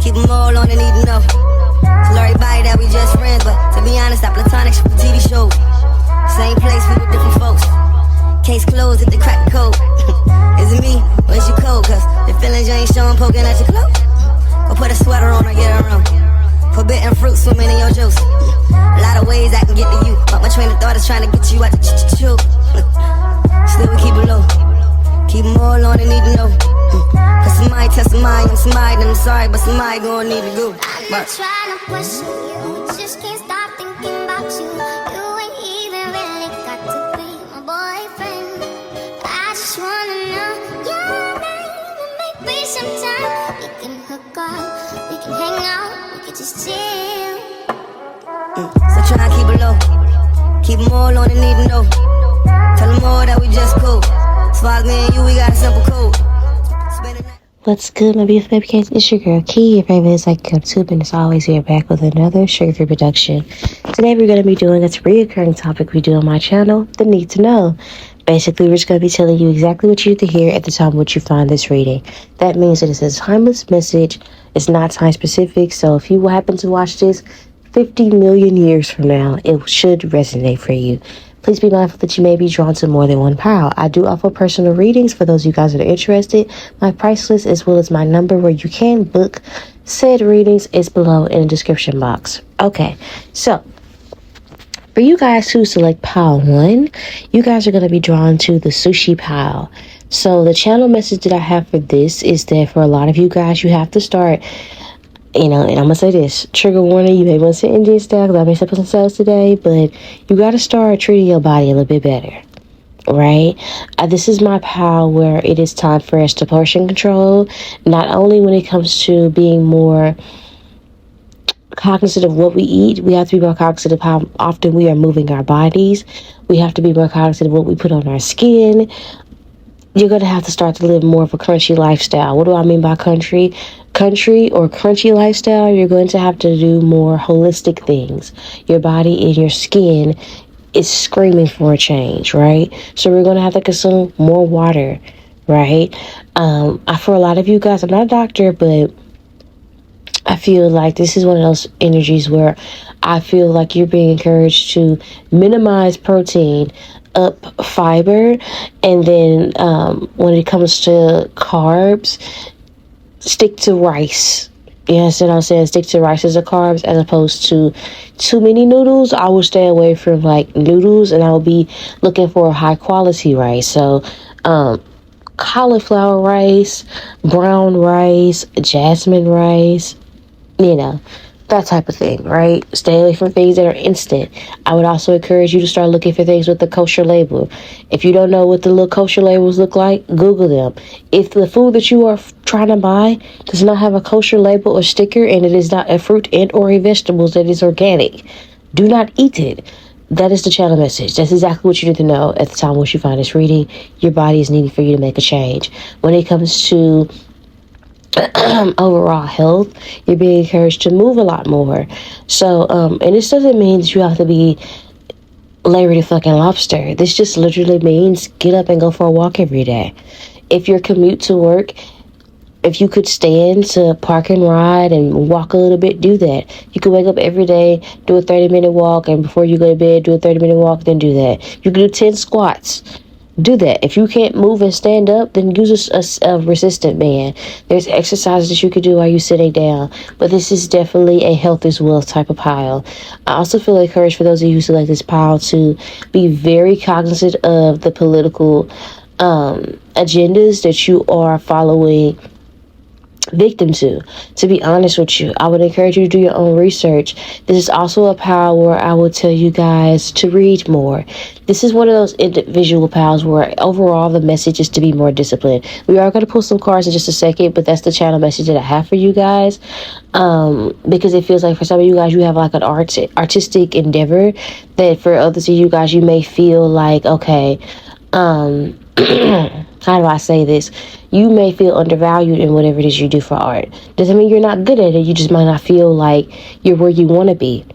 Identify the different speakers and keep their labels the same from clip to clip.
Speaker 1: keep them all on the need to know. Tell everybody that we just friends, but to be honest, I platonic for TV shows. Same place, we with different folks. Case closed, hit the crack the code. Is it me, or is you cold? Cause the feelings you ain't showing, poking at your clothes. Go put a sweater on or get around. Forbidden fruit swimming in your juice. A lot of ways I can get to you, but my train of thought is trying to get you out the chew. Still we keep it low. Keep them all on the need to know. Cause somebody tell somebody I'm somebody, then I'm sorry, but somebody gonna need to go.
Speaker 2: I'm not trying to question you, just can't stop thinking about you. You ain't even really got to be my boyfriend. I just wanna know your name and maybe sometime we can hook up, we can hang out, we can just chill.
Speaker 1: So try and keep it low. Keep them all on the need to know. Tell them all that we just cool. As far as me and you, we got a simple code.
Speaker 3: What's good, my beautiful baby? It's your girl Key, your favorite psychic tube, and as always, we are back with another sugar-free production. Today, we're going to be doing a reoccurring topic we do on my channel, the need to know. Basically, we're just going to be telling you exactly what you need to hear at the time which you find this reading. That means that it's a timeless message. It's not time specific, so if you happen to watch this 50 million years from now, it should resonate for you. Please be mindful that you may be drawn to more than one pile. I do offer personal readings for those of you guys that are interested. My price list as well as my number where you can book said readings is below in the description box. Okay, so for you guys who select pile 1, you guys are going to be drawn to the sushi pile. So the channel message that I have for this is that for a lot of you guys, you have to start, and I'm going to say this, trigger warning, you may want to sit Indian style because I messed up some cells today, but you got to start treating your body a little bit better, right? This is my pile where it is time for us to portion control, not only when it comes to being more cognizant of what we eat, we have to be more cognizant of how often we are moving our bodies. We have to be more cognizant of what we put on our skin. You're going to have to start to live more of a crunchy lifestyle. What do I mean by country or crunchy lifestyle? You're going to have to do more holistic things. Your body and your skin is screaming for a change, right? So we're going to have to consume more water, right? For a lot of you guys, I'm not a doctor, but I feel like this is one of those energies where I feel like you're being encouraged to minimize protein, up fiber, and then when it comes to carbs, stick to rice. You understand what I'm saying? Stick to rice as a carbs as opposed to too many noodles. I will stay away from like noodles, and I will be looking for a high quality rice. So cauliflower rice, brown rice, jasmine rice, that type of thing, right? Stay away from things that are instant. I would also encourage you to start looking for things with the kosher label. If you don't know what the little kosher labels look like, Google them. If the food that you are trying to buy does not have a kosher label or sticker, and it is not a fruit and or a vegetables that is organic, do not eat it. That is the channel message. That's exactly what you need to know at the time once you find this reading. Your body is needing for you to make a change. When it comes to overall health, you're being encouraged to move a lot more. So and this doesn't mean that you have to be Larry the fucking lobster. This just literally means get up and go for a walk every day. If your commute to work, if you could stand to park and ride and walk a little bit, do that. You could wake up every day, do a 30-minute walk, and before you go to bed, do a 30-minute walk, then do that. You could do 10 squats. Do that. If you can't move and stand up, then use a resistant band. There's exercises that you could do while you're sitting down. But this is definitely a health is wealth type of pile. I also feel encouraged for those of you who select this pile to be very cognizant of the political agendas that you are following victim to be honest with you. I would encourage you to do your own research. This is also a pile where I will tell you guys to read more. This is one of those individual piles where overall the message is to be more disciplined. We are going to pull some cards in just a second, but that's the channel message that I have for you guys, because it feels like for some of you guys you have like an artistic endeavor that for others of you guys you may feel like, okay, how do I say this? You may feel undervalued in whatever it is you do for art. Doesn't mean you're not good at it. You just might not feel like you're where you want to be.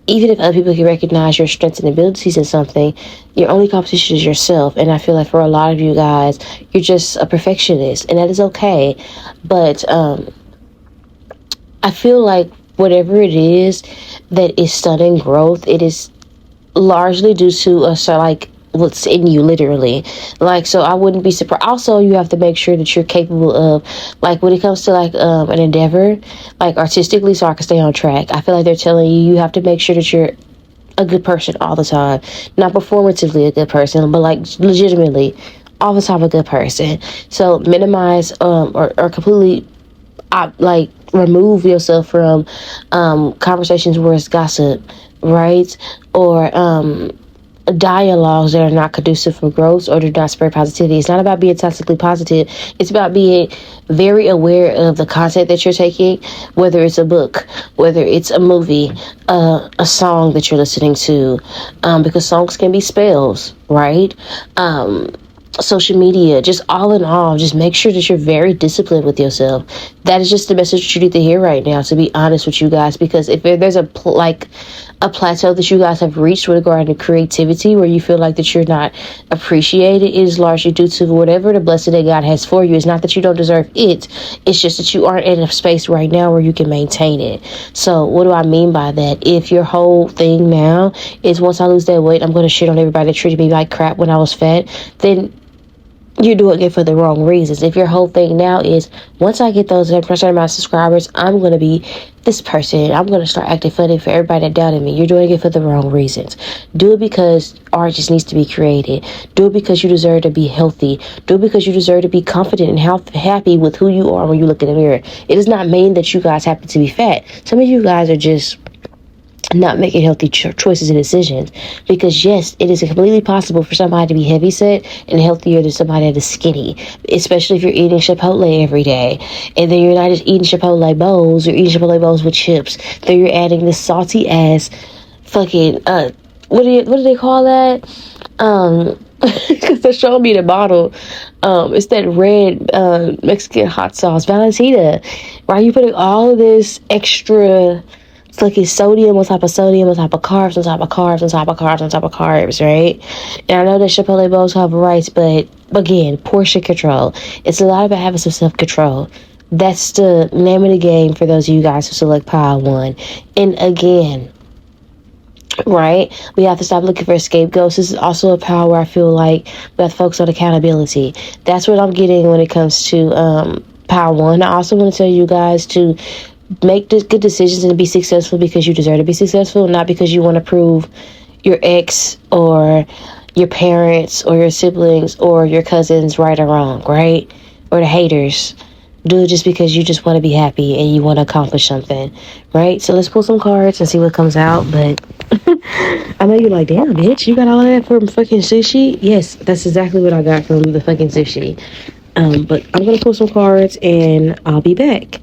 Speaker 3: Even if other people can recognize your strengths and abilities in something, your only competition is yourself. And I feel like for a lot of you guys, you're just a perfectionist, and that is okay. But I feel like whatever it is that is stunning growth, it is largely due to like what's in you, literally. Like, so I wouldn't be surprised. Also, you have to make sure that you're capable of, like, when it comes to like an endeavor, like artistically, so I can stay on track. I feel like they're telling you have to make sure that you're a good person all the time, not performatively a good person, but like legitimately all the time a good person. So minimize or completely like remove yourself from conversations where it's gossip, right? Or dialogues that are not conducive for growth or do not spread positivity. It's not about being toxically positive. It's about being very aware of the content that you're taking, whether it's a book, whether it's a movie, a song that you're listening to, because songs can be spells, right? Social media, just all in all, just make sure that you're very disciplined with yourself. That is just the message that you need to hear right now, to be honest with you guys, because if there's a plateau that you guys have reached with regard to creativity, where you feel like that you're not appreciated, it is largely due to whatever the blessing that God has for you. It's not that you don't deserve it, it's just that you aren't in a space right now where you can maintain it. So what do I mean by that? If your whole thing now is, once I lose that weight, I'm going to shit on everybody that treated me like crap when I was fat, then you're doing it for the wrong reasons. If your whole thing now is, once I get those certain amount of subscribers, I'm going to be this person, I'm going to start acting funny for everybody that doubted me, you're doing it for the wrong reasons. Do it because art just needs to be created. Do it because you deserve to be healthy. Do it because you deserve to be confident and happy with who you are when you look in the mirror. It does not mean that you guys happen to be fat. Some of you guys are just not making healthy choices and decisions, because yes, it is completely possible for somebody to be heavy set and healthier than somebody that is skinny, especially if you're eating Chipotle every day, and then you're not just eating Chipotle bowls, you're eating Chipotle bowls with chips, then you're adding this salty ass fucking what do they call that, because they're showing me the bottle, it's that red Mexican hot sauce, Valentina, right? You putting all of this extra fucking sodium on top of sodium on top of carbs on top of carbs on top of carbs on top of carbs, right? And I know that Chipotle bowls have rights, but again, portion control. It's a lot about having some self-control. That's the name of the game for those of you guys who select pile one. And again, right, we have to stop looking for scapegoats. This is also a power where I feel like we have to focus on accountability. That's what I'm getting when it comes to pile one. I also want to tell you guys to make good decisions and be successful because you deserve to be successful, not because you want to prove your ex or your parents or your siblings or your cousins right or wrong, right? Or the haters. Do it just because you just want to be happy and you want to accomplish something, right? So let's pull some cards and see what comes out. But I know you're like, damn, bitch, you got all of that from fucking sushi? Yes, that's exactly what I got from the fucking sushi. But I'm going to pull some cards and I'll be back.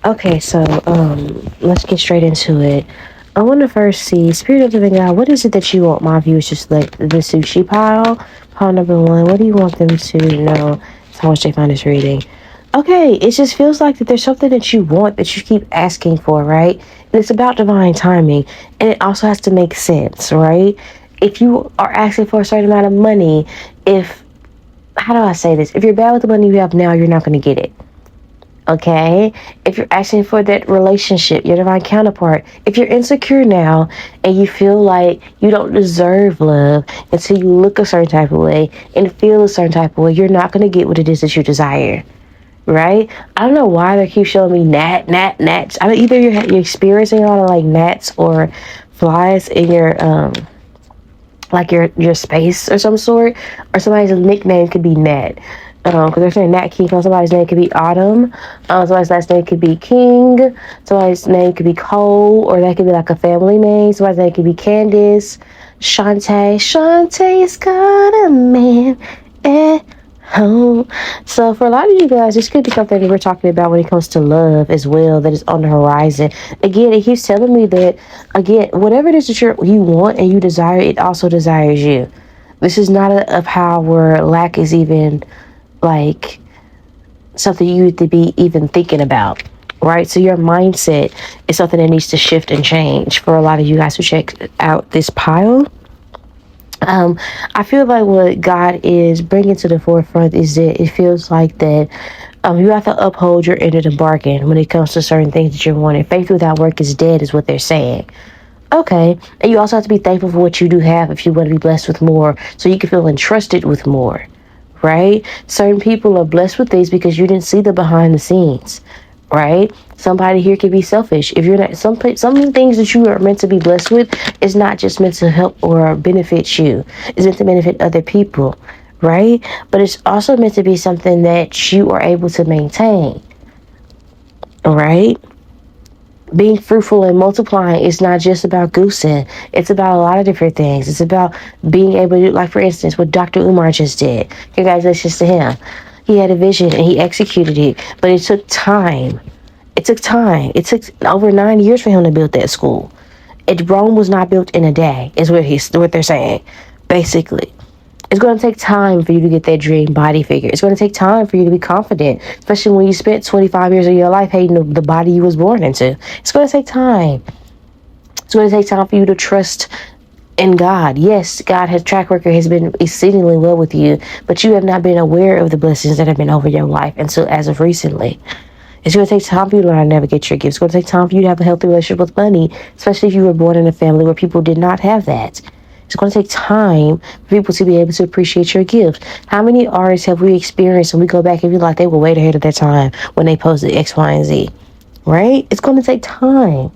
Speaker 3: Okay, so let's get straight into it. I want to first see, Spirit of the Living God, what is it that you want my viewers to select? The sushi pile? Pile number one, what do you want them to know? That's how much they find this reading. Okay, it just feels like that there's something that you want that you keep asking for, right? And it's about divine timing. And it also has to make sense, right? If you are asking for a certain amount of money, how do I say this? If you're bad with the money you have now, you're not going to get it. Okay, if you're asking for that relationship, your divine counterpart, if you're insecure now and you feel like you don't deserve love until you look a certain type of way and feel a certain type of way, you're not going to get what it is that you desire, right? I don't know why they keep showing me gnats. I mean, either you're experiencing a lot of like gnats or flies in your like your space or some sort, or somebody's nickname could be Nat. Because they're saying Nat King, somebody's name could be Autumn, somebody's last name could be King, somebody's name could be Cole, or that could be like a family name, somebody's name could be Candace, Shantae's got a man at home. So for a lot of you guys, this could be something that we're talking about when it comes to love as well, that is on the horizon. Again, it keeps telling me that, again, whatever it is that you want and you desire, it also desires you. This is not a power where lack is even like something you need to be even thinking about, right? So your mindset is something that needs to shift and change for a lot of you guys who check out this pile. I feel like what God is bringing to the forefront is that it feels like that You have to uphold your end of the bargain when it comes to certain things that you're wanting. Faith without work is dead, is what they're saying. Okay. And you also have to be thankful for what you do have if you want to be blessed with more, so you can feel entrusted with more, right? Certain people are blessed with things because you didn't see the behind the scenes, right? Somebody here can be selfish. If you're not, some things that you are meant to be blessed with is not just meant to help or benefit you. It's meant to benefit other people, right? But it's also meant to be something that you are able to maintain, right? Being fruitful and multiplying is not just about goosing. It's about a lot of different things. It's about being able to, like for instance, what Dr. Umar just did. Congratulations to him. He had a vision and he executed it, but it took time. It took time. It took over 9 years for him to build that school. Rome was not built in a day, is what they're saying, basically. It's going to take time for you to get that dream body figure. It's going to take time for you to be confident, especially when you spent 25 years of your life hating the body you was born into. It's going to take time. It's going to take time for you to trust in God. Yes, God's track record has been exceedingly well with you, but you have not been aware of the blessings that have been over your life until as of recently. It's going to take time for you to learn how to navigate your gifts. It's going to take time for you to have a healthy relationship with money, especially if you were born in a family where people did not have that. It's going to take time for people to be able to appreciate your gifts. How many artists have we experienced and we go back and be like, they were way ahead of their time when they posted X, Y, and Z, right? It's going to take time,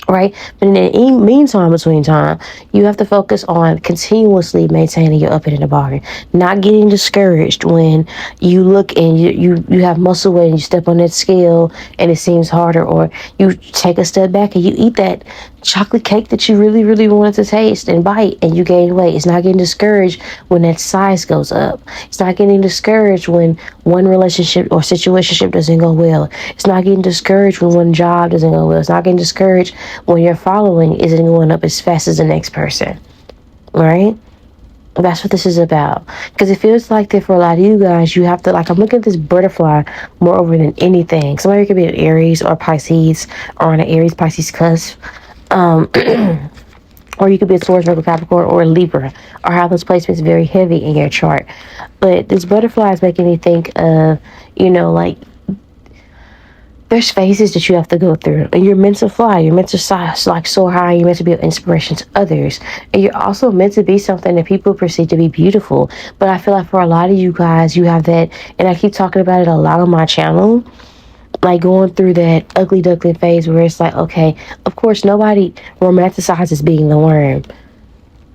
Speaker 3: right? But in the meantime, between time, you have to focus on continuously maintaining your up and in the bargain, not getting discouraged when you look and you have muscle weight and you step on that scale and it seems harder, or you take a step back and you eat that chocolate cake that you really, really wanted to taste and bite and you gain weight. It's not getting discouraged when that size goes up. It's not getting discouraged when one relationship or situationship doesn't go well. It's not getting discouraged when one job doesn't go well. It's not getting discouraged when your following isn't going up as fast as the next person, right? That's what this is about. Because it feels like that for a lot of you guys, you have to, like, I'm looking at this butterfly more over than anything. Somebody could be an Aries or Pisces or on an Aries Pisces cusp. Or you could be a Taurus, Virgo, Capricorn, or a Libra, or have those placements very heavy in your chart. But this butterfly is making me think of, like, there's phases that you have to go through, and you're meant to fly. You're meant to like soar high. You're meant to be an inspiration to others, and you're also meant to be something that people perceive to be beautiful. But I feel like for a lot of you guys, you have that, and I keep talking about it a lot on my channel, like going through that ugly duckling phase where it's like, okay, of course, nobody romanticizes being the worm,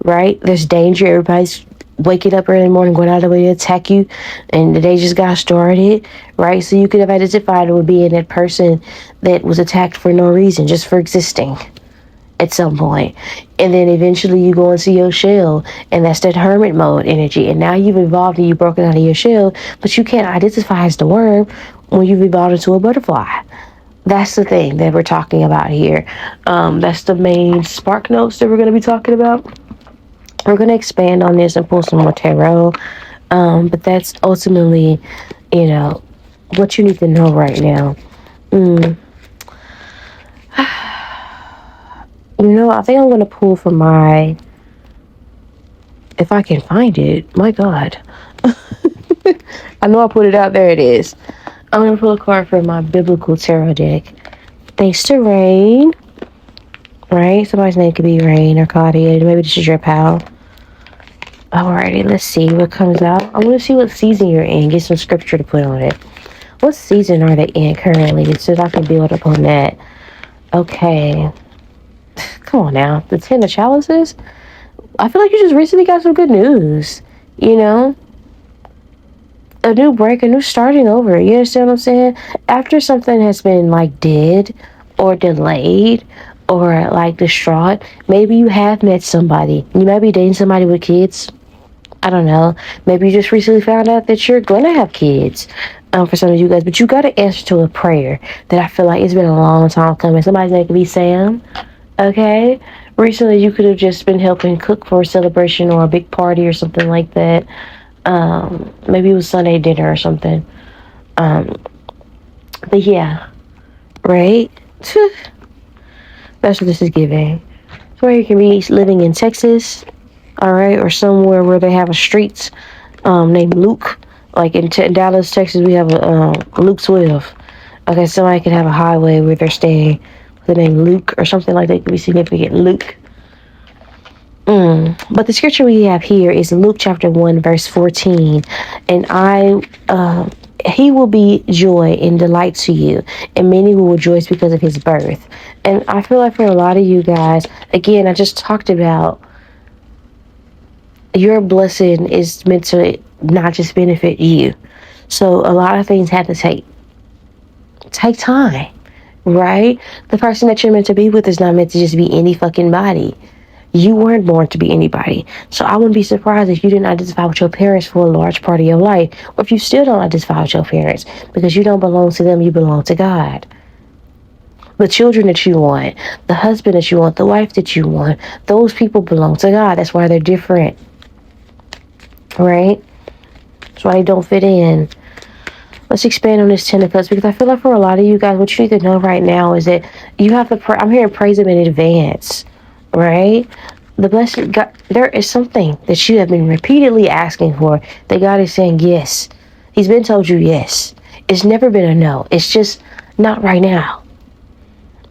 Speaker 3: right? There's danger. Everybody's waking up early in the morning, going out of the way to attack you, and the day just got started, right? So you could have identified with being that person that was attacked for no reason, just for existing at some point. And then eventually you go into your shell, and that's that hermit mode energy. And now you've evolved and you've broken out of your shell, but you can't identify as the worm when you've evolved into a butterfly. That's the thing that we're talking about here. That's the main spark notes that we're going to be talking about. We're going to expand on this and pull some more tarot. But that's ultimately, what you need to know right now. I think I'm going to pull from if I can find it. My God. I know I put it out. There it is. I'm going to pull a card from my biblical tarot deck. Thanks to Rain. Right? Somebody's name could be Rain or Claudia. Maybe this is your pal. Alrighty, let's see what comes out. I want to see what season you're in. Get some scripture to put on it. What season are they in currently? So that I can build up on that. Okay. Come on now. The 10 of Chalices? I feel like you just recently got some good news. A new break, a new starting over. You understand what I'm saying? After something has been like dead or delayed or like distraught, maybe you have met somebody. You might be dating somebody with kids. I don't know. Maybe you just recently found out that you're going to have kids for some of you guys. But you got to answer to a prayer that I feel like it's been a long time coming. Somebody's name could be Sam. Okay? Recently, you could have just been helping cook for a celebration or a big party or something like that. Maybe it was Sunday dinner or something. But yeah. Right? That's what this is giving. So you can be living in Texas, all right, or somewhere where they have a street named Luke, Like in Dallas, Texas, we have a Luke 12. Okay, somebody could have a highway where they're staying with the name Luke or something like that. Could be significant. Luke. But the scripture we have here is Luke chapter 1, verse 14. And he will be joy and delight to you, and many will rejoice because of his birth. And I feel like for a lot of you guys, again, I just talked about your blessing is meant to not just benefit you. So a lot of things have to take time, right? The person that you're meant to be with is not meant to just be any fucking body. You weren't born to be anybody. So I wouldn't be surprised if you didn't identify with your parents for a large part of your life, or if you still don't identify with your parents, because you don't belong to them, you belong to God. The children that you want, the husband that you want, the wife that you want, those people belong to God. That's why they're different, right? That's why they don't fit in. Let's expand on this 10 of Cups, because I feel like for a lot of you guys, what you need to know right now is that you have to I'm here to praise him in advance, right? The blessing, God, there is something that you have been repeatedly asking for that God is saying yes. He's been told you yes. It's never been a no. It's just not right now,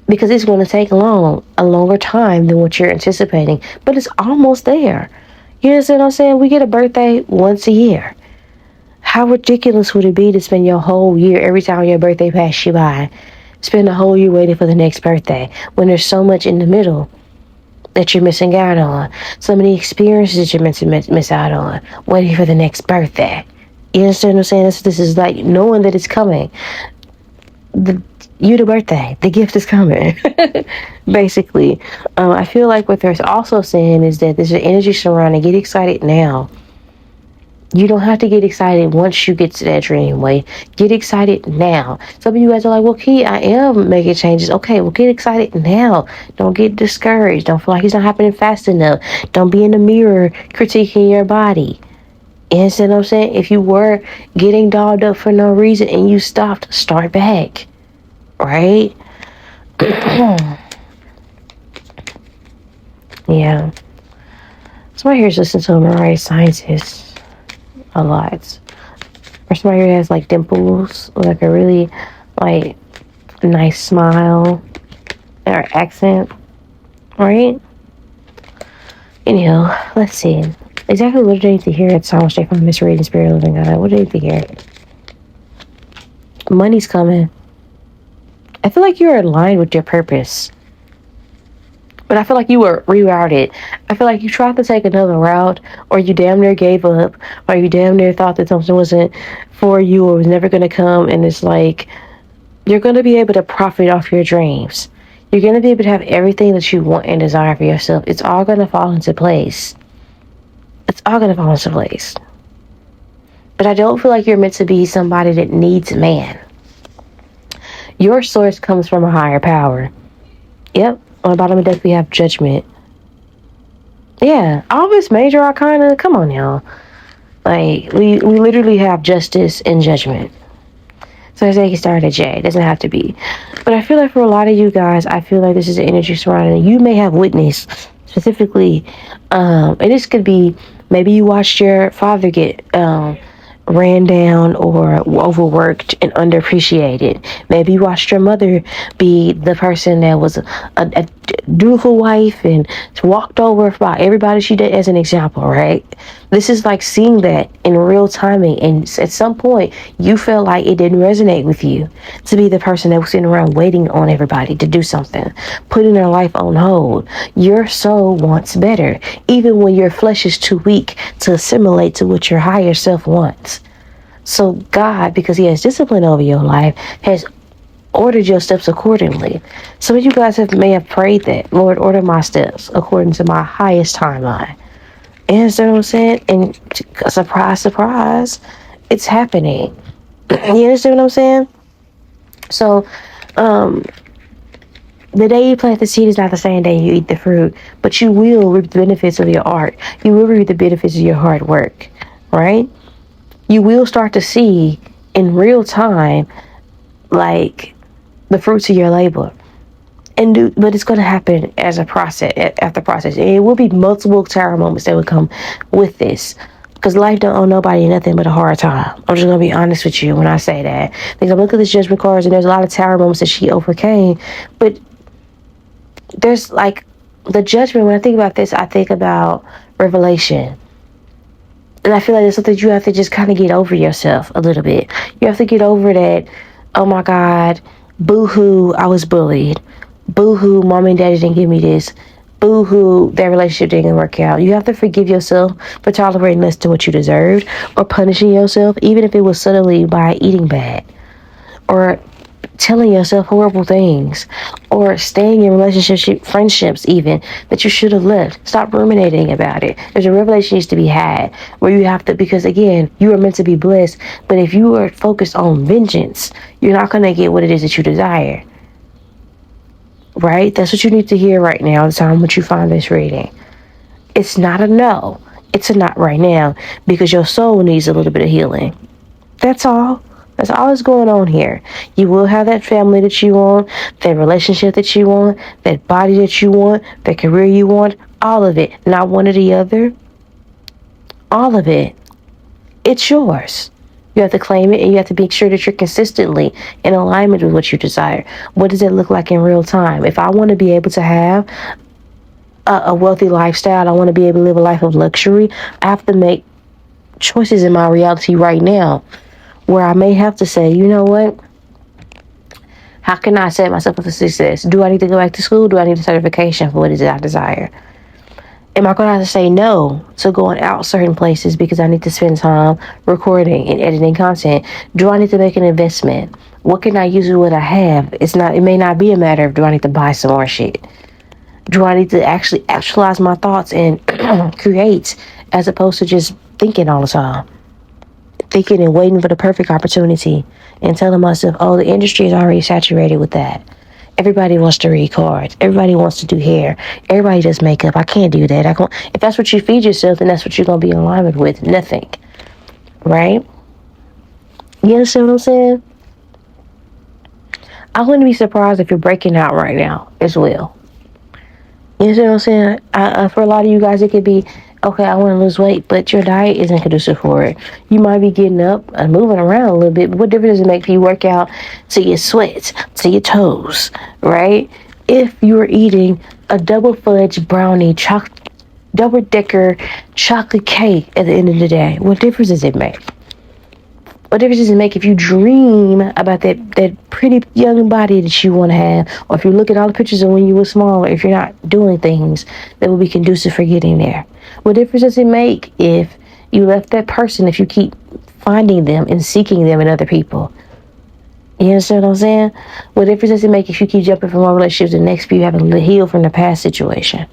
Speaker 3: because it's going to take a longer time than what you're anticipating, but it's almost there. You understand what I'm saying? We get a birthday once a year. How ridiculous would it be to spend your whole year, every time your birthday passes you by, spend a whole year waiting for the next birthday, when there's so much in the middle that you're missing out on, so many experiences that you're meant to miss out on, waiting for the next birthday. You understand what I'm saying? This is like knowing that it's coming. The birthday, the gift is coming. Basically, I feel like what they're also saying is that there's an energy surrounding. Get excited now. You don't have to get excited once you get to that dream way. Get excited now. Some of you guys are like, well, Key, I am making changes. Okay, well, get excited now. Don't get discouraged. Don't feel like it's not happening fast enough. Don't be in the mirror critiquing your body. You understand what I'm saying? If you were getting dolled up for no reason and you stopped, start back. Right? Yeah. Somebody here's listening to a Mariah Scientist a lot. Or somebody who has like dimples, like a really like nice smile or accent, right? Anyhow, let's see. Exactly what do they need to hear at Psalm straight from the misreading Spirit of Living God? What do they need to hear? Money's coming. I feel like you're aligned with your purpose. But I feel like you were rerouted. I feel like you tried to take another route, or you damn near gave up, or you damn near thought that something wasn't for you or was never going to come. And it's like, you're going to be able to profit off your dreams. You're going to be able to have everything that you want and desire for yourself. It's all going to fall into place. It's all going to fall into place. But I don't feel like you're meant to be somebody that needs man. Your source comes from a higher power. Yep. On the bottom of the deck, we have Judgment. Yeah, all this major arcana, come on now. Like, we literally have Justice and Judgment. So they can start at J. It doesn't have to be. But I feel like for a lot of you guys, I feel like this is an energy surrounding. You may have witnessed specifically, and this could be, maybe you watched your father get ran down or overworked and underappreciated. Maybe you watched your mother be the person that was a dutiful wife and walked over by everybody she did, as an example, right? This is like seeing that in real timing, and at some point you felt like it didn't resonate with you to be the person that was sitting around waiting on everybody to do something, putting their life on hold. Your soul wants better, even when your flesh is too weak to assimilate to what your higher self wants. So God, because he has discipline over your life, has ordered your steps accordingly. Some of you guys may have prayed that, Lord, order my steps according to my highest timeline. You understand what I'm saying? And surprise, surprise, it's happening. You understand what I'm saying? So, the day you plant the seed is not the same day you eat the fruit, but you will reap the benefits of your art. You will reap the benefits of your hard work, right? You will start to see in real time, like, the fruits of your labor. But it's going to happen as a process, after process. And it will be multiple tower moments that will come with this. Because life don't owe nobody nothing but a hard time. I'm just going to be honest with you when I say that. Because I'm looking at this judgment cards, and there's a lot of tower moments that she overcame. But there's like the judgment. When I think about this, I think about revelation. And I feel like it's something you have to just kind of get over yourself a little bit. You have to get over that, oh my God, boo-hoo, I was bullied. Boo-hoo, mom and daddy didn't give me this. Boo-hoo, that relationship didn't work out. You have to forgive yourself for tolerating less than what you deserved, or punishing yourself, even if it was subtly by eating bad, or telling yourself horrible things, or staying in relationships, friendships even, that you should have left. Stop ruminating about it. There's a revelation needs to be had where you have to, because again, you are meant to be blessed, but if you are focused on vengeance, you're not going to get what it is that you desire. Right? That's what you need to hear right now, the time when you find this reading. It's not a no. It's a not right now, because your soul needs a little bit of healing. That's all. That's all that's going on here. You will have that family that you want, that relationship that you want, that body that you want, that career you want, all of it. Not one or the other. All of it. It's yours. You have to claim it, and you have to make sure that you're consistently in alignment with what you desire. What does it look like in real time? If I want to be able to have a wealthy lifestyle, I want to be able to live a life of luxury, I have to make choices in my reality right now where I may have to say, you know what? How can I set myself up for success? Do I need to go back to school? Do I need a certification for what it is I desire? Am I going to have to say no to going out certain places because I need to spend time recording and editing content? Do I need to make an investment? What can I use with what I have? It may not be a matter of, do I need to buy some more shit? Do I need to actually actualize my thoughts and create, as opposed to just thinking all the time? Thinking and waiting for the perfect opportunity and telling myself, oh, the industry is already saturated with that. Everybody wants to read cards. Everybody wants to do hair. Everybody does makeup. I can't do that. If that's what you feed yourself, then that's what you're going to be in alignment with. Nothing. Right? You understand what I'm saying? I wouldn't be surprised if you're breaking out right now as well. You understand what I'm saying? For a lot of you guys, it could be, okay, I want to lose weight, but your diet isn't conducive for it. You might be getting up and moving around a little bit, but what difference does it make if you work out to your sweats, to your toes, right? If you are eating a double fudge brownie, double-decker chocolate cake at the end of the day, what difference does it make? What difference does it make if you dream about that pretty young body that you want to have, or if you look at all the pictures of when you were smaller, if you're not doing things that will be conducive for getting there? What difference does it make if you left that person, if you keep finding them and seeking them in other people? You understand what I'm saying? What difference does it make if you keep jumping from one relationship to the next, if you haven't healed from the past situation?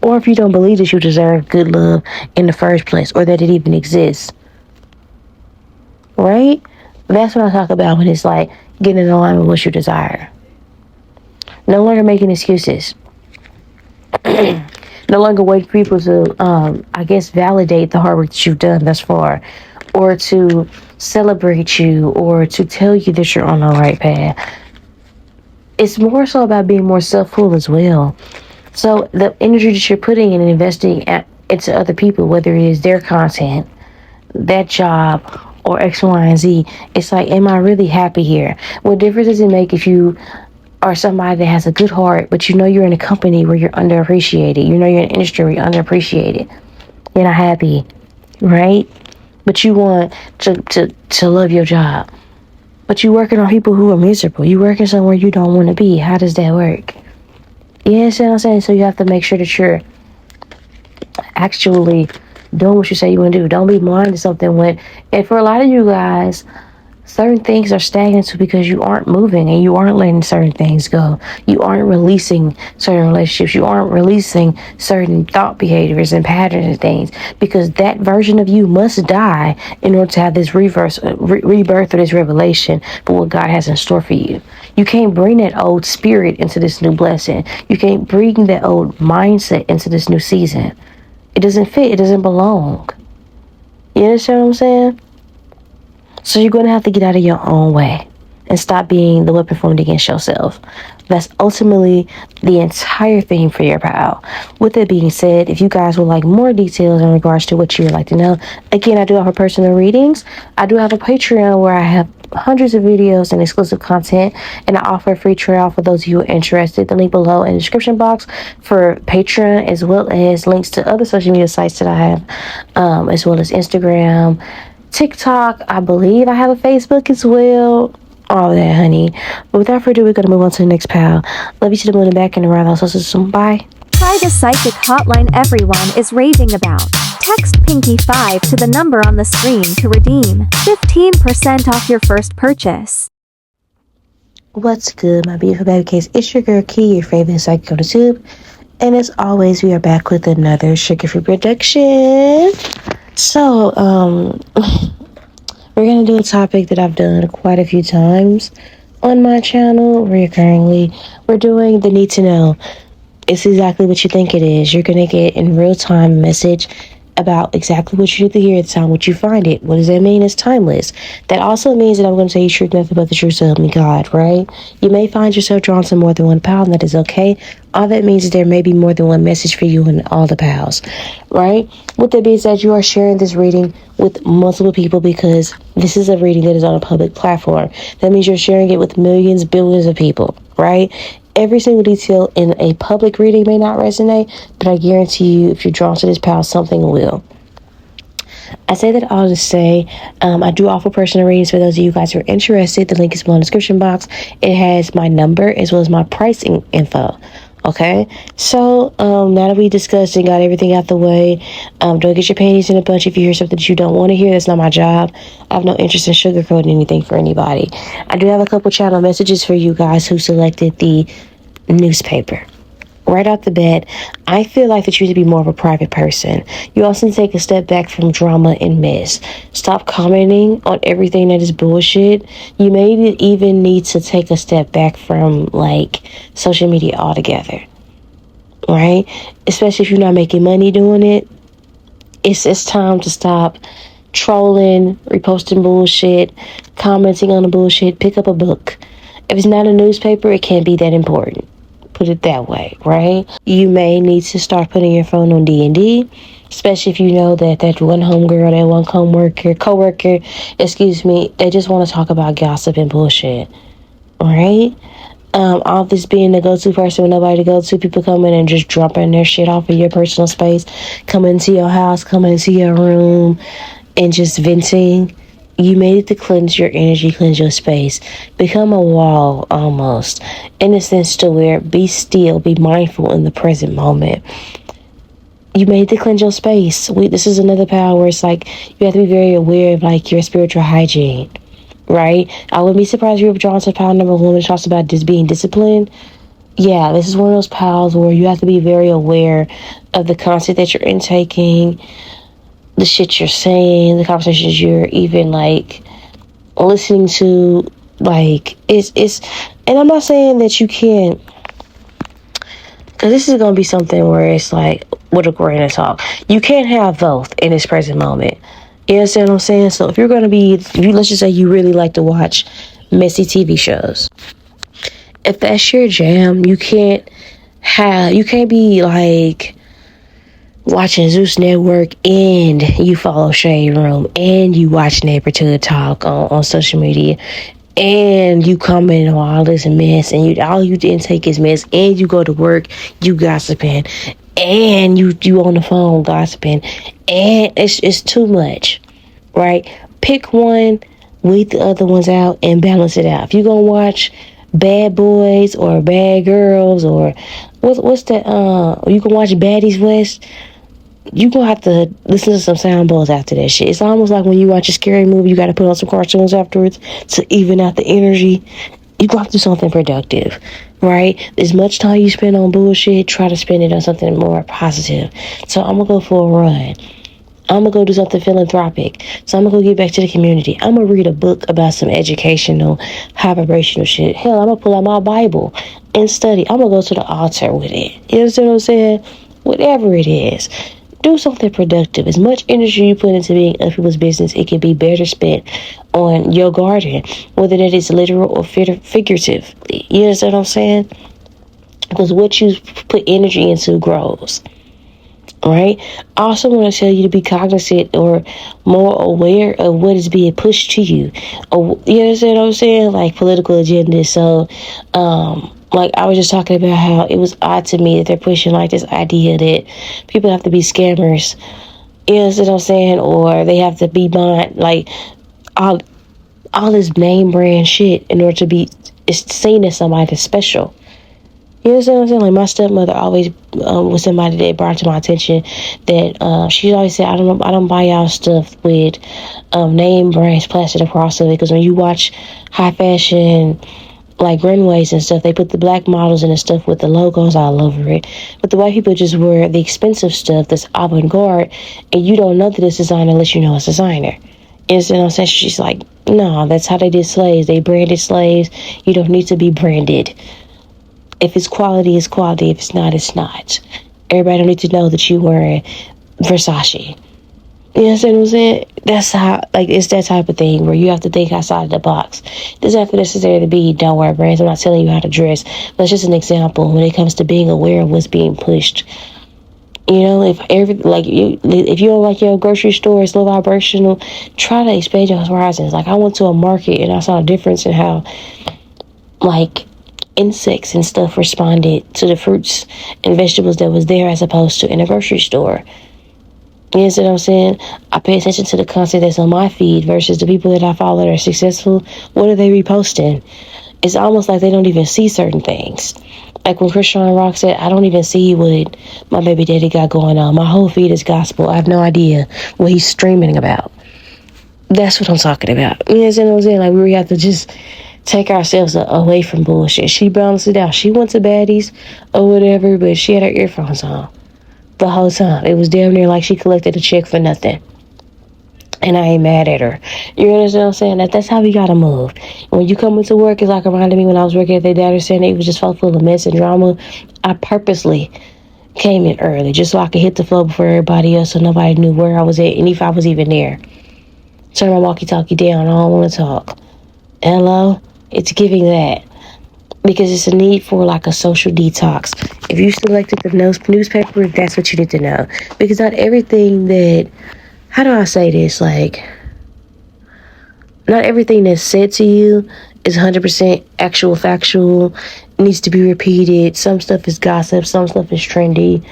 Speaker 3: Or if you don't believe that you deserve good love in the first place, or that it even exists? Right? That's what I talk about when it's like getting in line with what you desire. No longer making excuses. No longer wait for people to, validate the hard work that you've done thus far, or to celebrate you, or to tell you that you're on the right path. It's more so about being more self-full as well. So the energy that you're putting in and investing into other people, whether it is their content, that job, or X, Y, and Z, it's like, am I really happy here? What difference does it make if you are somebody that has a good heart, but you know you're in a company where you're underappreciated? You know you're in an industry where you're underappreciated. You're not happy, right? But you want to love your job. But you're working on people who are miserable. You're working somewhere you don't want to be. How does that work? You understand what I'm saying? So you have to make sure that you're actually doing what you say you want to do. Don't be blind to something and for a lot of you guys, certain things are stagnant because you aren't moving and you aren't letting certain things go. You aren't releasing certain relationships. You aren't releasing certain thought behaviors and patterns and things, because that version of you must die in order to have this rebirth or this revelation for what God has in store for you. You can't bring that old spirit into this new blessing. You can't bring that old mindset into this new season. It doesn't fit. It doesn't belong. You understand what I'm saying? So you're going to have to get out of your own way. and stop being the weapon formed against yourself. That's ultimately the entire theme for your pal. With that being said, if you guys would like more details in regards to what you would like to know, again, I do offer personal readings. I do have a Patreon where I have hundreds of videos and exclusive content, and I offer a free trial for those of you who are interested. The link below in the description box for Patreon, as well as links to other social media sites that I have, as well as Instagram, TikTok. I believe I have a Facebook as well. All of that, honey. But without further ado, we're going to move on to the next pal. Love you to the moon and back and around the system. Bye.
Speaker 4: Try the psychic hotline everyone is raving about. Text Pinky5 to the number on the screen to redeem 15% off your first purchase.
Speaker 3: What's good, my beautiful baby case? It's your girl Key, your favorite psychic on the tube. And as always, we are back with another sugar-free production. So, we're going to do a topic that I've done quite a few times on my channel recurringly. We're doing the need to know. It's exactly what you think it is. You're going to get in real time a message about exactly what you need to hear at the time, what you find it. What does that mean? It's timeless. That also means that I'm going to tell you truth, nothing but the truth, so help me God, right? You may find yourself drawn to more than one pal, and that is okay. All that means is there may be more than one message for you in all the pals, right? With that being said, you are sharing this reading with multiple people because this is a reading that is on a public platform. That means you're sharing it with millions, billions of people, right? Every single detail in a public reading may not resonate, but I guarantee you, if you're drawn to this pal, something will. I say that all to say, I do offer personal readings for those of you guys who are interested. The link is below in the description box. It has my number as well as my pricing info. Okay, so now that we discussed and got everything out the way, don't get your panties in a bunch if you hear something that you don't want to hear. That's not my job. I have no interest in sugarcoating anything for anybody. I do have a couple channel messages for you guys who selected the newspaper. Right off the bat, I feel like that you need to be more of a private person. You also need to take a step back from drama and mess. Stop commenting on everything that is bullshit. You may even need to take a step back from, like, social media altogether. Right? Especially if you're not making money doing it. It's time to stop trolling, reposting bullshit, commenting on the bullshit. Pick up a book. If it's not a newspaper, it can't be that important. Put it that way, right? You may need to start putting your phone on D&D, especially if you know that one homegirl, that one coworker, they just want to talk about gossip and bullshit, right? All this being the go-to person with nobody to go to, people come in and just dropping their shit off of your personal space, coming into your house, coming into your room, and just venting. You may need to cleanse your energy, cleanse your space. Become a wall, almost. In a sense to where, be still, be mindful in the present moment. You may need to cleanse your space. This is another power where it's like, you have to be very aware of, like, your spiritual hygiene, right? I wouldn't be surprised if you were drawn to power number one, which talks about just being disciplined. Yeah, this is one of those powers where you have to be very aware of the content that you're intaking, the shit you're saying, the conversations you're even, like, listening to. Like, it's and I'm not saying that you can't, because this is going to be something where it's like, with a grain of salt, you can't have both in this present moment. You understand what I'm saying? So if you're going to be, let's just say you really like to watch messy TV shows, if that's your jam, you can't be like watching Zeus Network and you follow Shade Room and you watch Neighborhood Talk on social media and you comment on all this mess and all you intake is mess, and you go to work, you gossiping, and you on the phone gossiping, and it's too much, right? Pick one, weed the other ones out, and balance it out. If you're gonna watch Bad Boys or Bad Girls or what's that, you can watch Baddies West, you gonna have to listen to some sound bowls after that shit. It's almost like when you watch a scary movie, you gotta put on some cartoons afterwards to even out the energy. You gonna have to do something productive, right? As much time you spend on bullshit, try to spend it on something more positive. So I'm gonna go for a run. I'm gonna go do something philanthropic. So I'm gonna go get back to the community. I'm gonna read a book about some educational, high vibrational shit. Hell, I'm gonna pull out my Bible and study. I'm gonna go to the altar with it. You understand what I'm saying? Whatever it is. Do something productive. As much energy you put into being other people's business, it can be better spent on your garden, whether that is literal or figuratively. You understand what I'm saying? Because what you put energy into grows. Right? I also want to tell you to be cognizant or more aware of what is being pushed to you. You understand what I'm saying? Like political agendas. So, like I was just talking about how it was odd to me that they're pushing like this idea that people have to be scammers. You understand what I'm saying? Or they have to be bond, like all this name brand shit in order to be seen as somebody that's special. You understand what I'm saying? Like my stepmother always was somebody that brought to my attention that she always said, I don't buy y'all stuff with name brands plastered across of it, because when you watch high fashion like runways and stuff, they put the black models and the stuff with the logos all over it, but the white people just wear the expensive stuff that's avant-garde, and you don't know that it's designer unless you know it's designer. You understand what I'm saying? She's like, no, that's how they did slaves. They branded slaves. You don't need to be branded. If it's quality, it's quality. If it's not, it's not. Everybody don't need to know that you wearing Versace. You understand what I'm saying? That's how, like, it's that type of thing where you have to think outside of the box. It doesn't have to necessarily be don't wear brands. I'm not telling you how to dress. But it's just an example when it comes to being aware of what's being pushed. You know, if you don't like your grocery store, it's low vibrational, try to expand your horizons. Like, I went to a market and I saw a difference in how, like, insects and stuff responded to the fruits and vegetables that was there as opposed to in a grocery store. You know what I'm saying? I pay attention to the content that's on my feed versus the people that I follow that are successful. What are they reposting? It's almost like they don't even see certain things. Like when Christian Rock said, I don't even see what my baby daddy got going on. My whole feed is gospel. I have no idea what he's streaming about. That's what I'm talking about. You know what I'm saying? Like, we have to just take ourselves away from bullshit. She balanced it out. She went to baddies or whatever, but she had her earphones on the whole time. It was damn near like she collected a check for nothing. And I ain't mad at her. You understand what I'm saying? That's how we gotta move. When you come into work, it's like reminded me when I was working at the data center, it was just full of mess and drama. I purposely came in early just so I could hit the floor before everybody else so nobody knew where I was at and if I was even there. Turn my walkie-talkie down. I don't want to talk. Hello? It's giving that. Because it's a need for like a social detox. If you selected the newspaper, that's what you need to know. Because not everything that, how do I say this? Like, not everything that's said to you is 100% actual, factual, needs to be repeated. Some stuff is gossip, some stuff is trendy.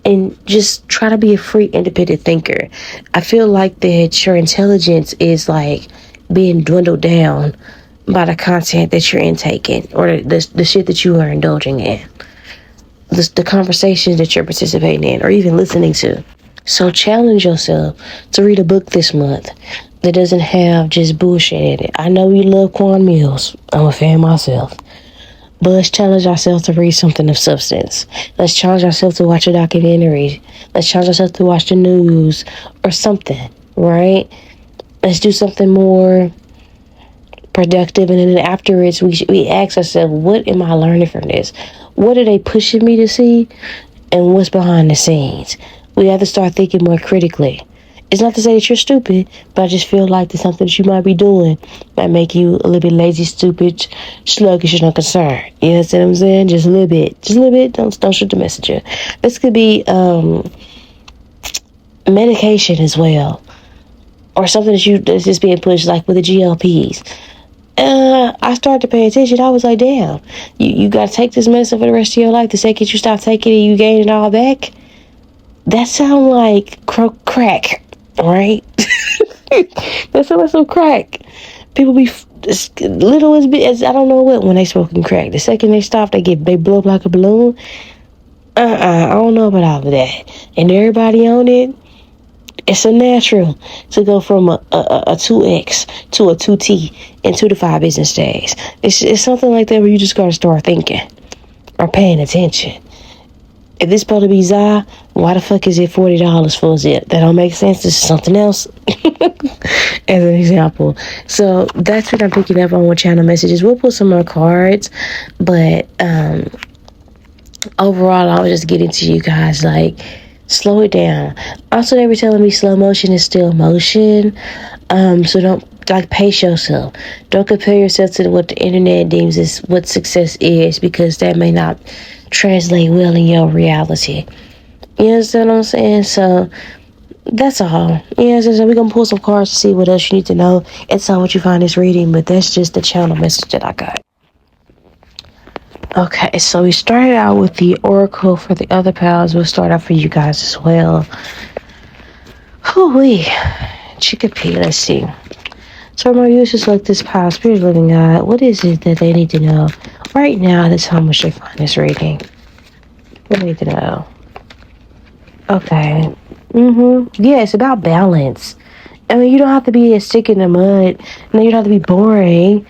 Speaker 3: And just try to be a free, independent thinker. I feel like that your intelligence is like being dwindled down by the content that you're intaking or the shit that you are indulging in, the conversations that you're participating in or even listening to. So challenge yourself to read a book this month that doesn't have just bullshit in it. I know you love Quan Mills. I'm a fan myself. But let's challenge ourselves to read something of substance. Let's challenge ourselves to watch a documentary. Let's challenge ourselves to watch the news or something, right? Let's do something more productive, and then afterwards we ask ourselves, what am I learning from this? What are they pushing me to see, and what's behind the scenes? We have to start thinking more critically. It's not to say that you're stupid, but I just feel like there's something that you might be doing might make you a little bit lazy, stupid, sluggish, and unconcerned. You know what I'm saying? Just a little bit. Don't shoot the messenger. This could be medication as well, or something that's just being pushed, like with the GLPs. I started to pay attention. I was like, damn, you got to take this medicine for the rest of your life. The second you stop taking it, you gain it all back. That sounds like crack, right? That sounds like some crack. People be little as big as I don't know what when they smoking crack. The second they stop, they blow up like a balloon. I don't know about all of that. And everybody on it, it's a natural to go from a 2X to a 2T in 2 to 5 business days. It's something like that where you just got to start thinking or paying attention. If this supposed to be Zai, why the fuck is it $40 for a zip? That don't make sense. This is something else. As an example. So that's what I'm picking up on with channel messages. We'll put some more cards. But overall, I was just getting to you guys like, Slow it down. Also, they were telling me slow motion is still motion. So don't like pace yourself. Don't compare yourself to what the internet deems as what success is, because that may not translate well in your reality. You understand what I'm saying? So that's all. You know, so we're gonna pull some cards to see what else you need to know. It's not what you find this reading, but that's just the channel message that I got. Okay, so we started out with the oracle for the other pals. We'll start out for you guys as well. Hoo-wee. Chickapee, let's see. So my users like this pile, Spirit Living God, what is it that they need to know right now? That's how much they find this reading. What do they need to know? Okay. Yeah, it's about balance. I mean, you don't have to be a stick in the mud. No, you don't have to be boring.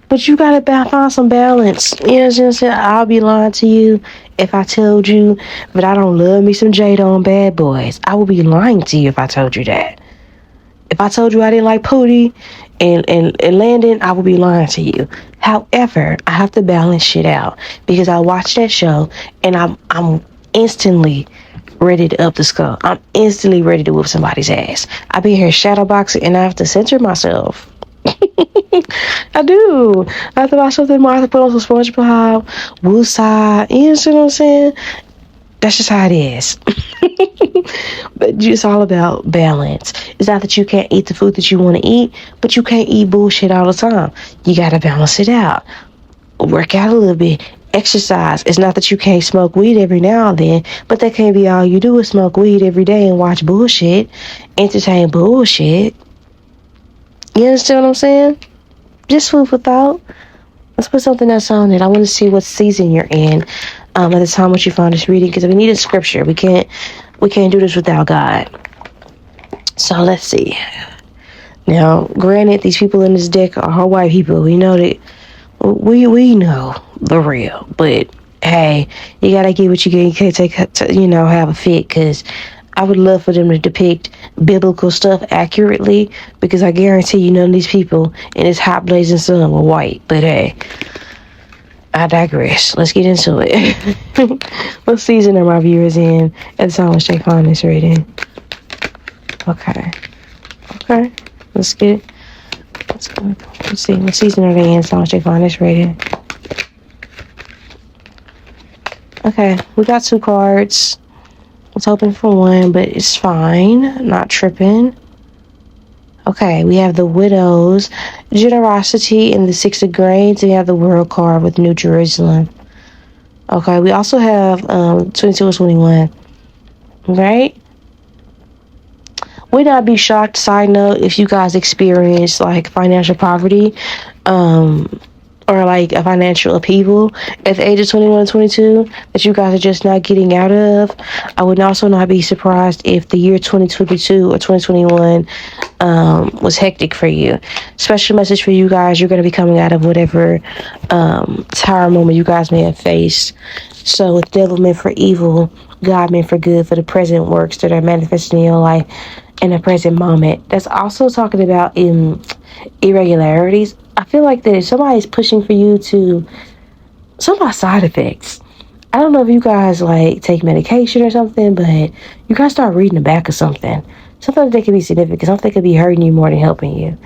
Speaker 3: But you gotta find some balance. You know what I'm saying? I'll be lying to you if I told you that I don't love me some Jada on Bad Boys. I would be lying to you if I told you that. If I told you I didn't like Pootie and Landon, I would be lying to you. However, I have to balance shit out because I watch that show and I'm instantly ready to up the skull. I'm instantly ready to whoop somebody's ass. I be here shadowboxing and I have to censor myself. I do. I have to watch something more. I have to put on some SpongeBob, Woosah. You know what I'm saying? That's just how it is. But it's all about balance. It's not that you can't eat the food that you want to eat, but you can't eat bullshit all the time. You got to balance it out. Work out a little bit. Exercise. It's not that you can't smoke weed every now and then, but that can't be all you do is smoke weed every day and watch bullshit, entertain bullshit. You understand what I'm saying? Just food for thought. Let's put something else on it. I want to see what season you're in at the time when you find this reading, because we need a scripture. We can't do this without God. So let's see. Now, granted, these people in this deck are all white people. We know that. We know the real, but hey, you gotta get what you get. You can't have a fit, because I would love for them to depict biblical stuff accurately, because I guarantee none of these people in this hot blazing sun were white. But hey, I digress. Let's get into it. What season are my viewers in at the time when they find this reading? Okay. Let's go. Let's see. What season are they in? So much they find this rating. Okay, we got 2 cards. I was hoping for 1, but it's fine. Not tripping. Okay, we have the Widow's Generosity and the 6 of Grains. And we have the World card with New Jerusalem. Okay, we also have 22 or 21. Right? Would not be shocked, side note, if you guys experience like financial poverty or like a financial upheaval at the age of 21 and 22 that you guys are just not getting out of. I would also not be surprised if the year 2022 or 2021 was hectic for you. Special message for you guys. You're going to be coming out of whatever tower moment you guys may have faced. So with devil meant for evil, God meant for good, for the present works that are manifesting in your life in the present moment. That's also talking about irregularities. I feel like that if somebody's pushing for you to some about side effects. I don't know if you guys like take medication or something, but you guys start reading the back of something that could be significant, something could be hurting you more than helping you.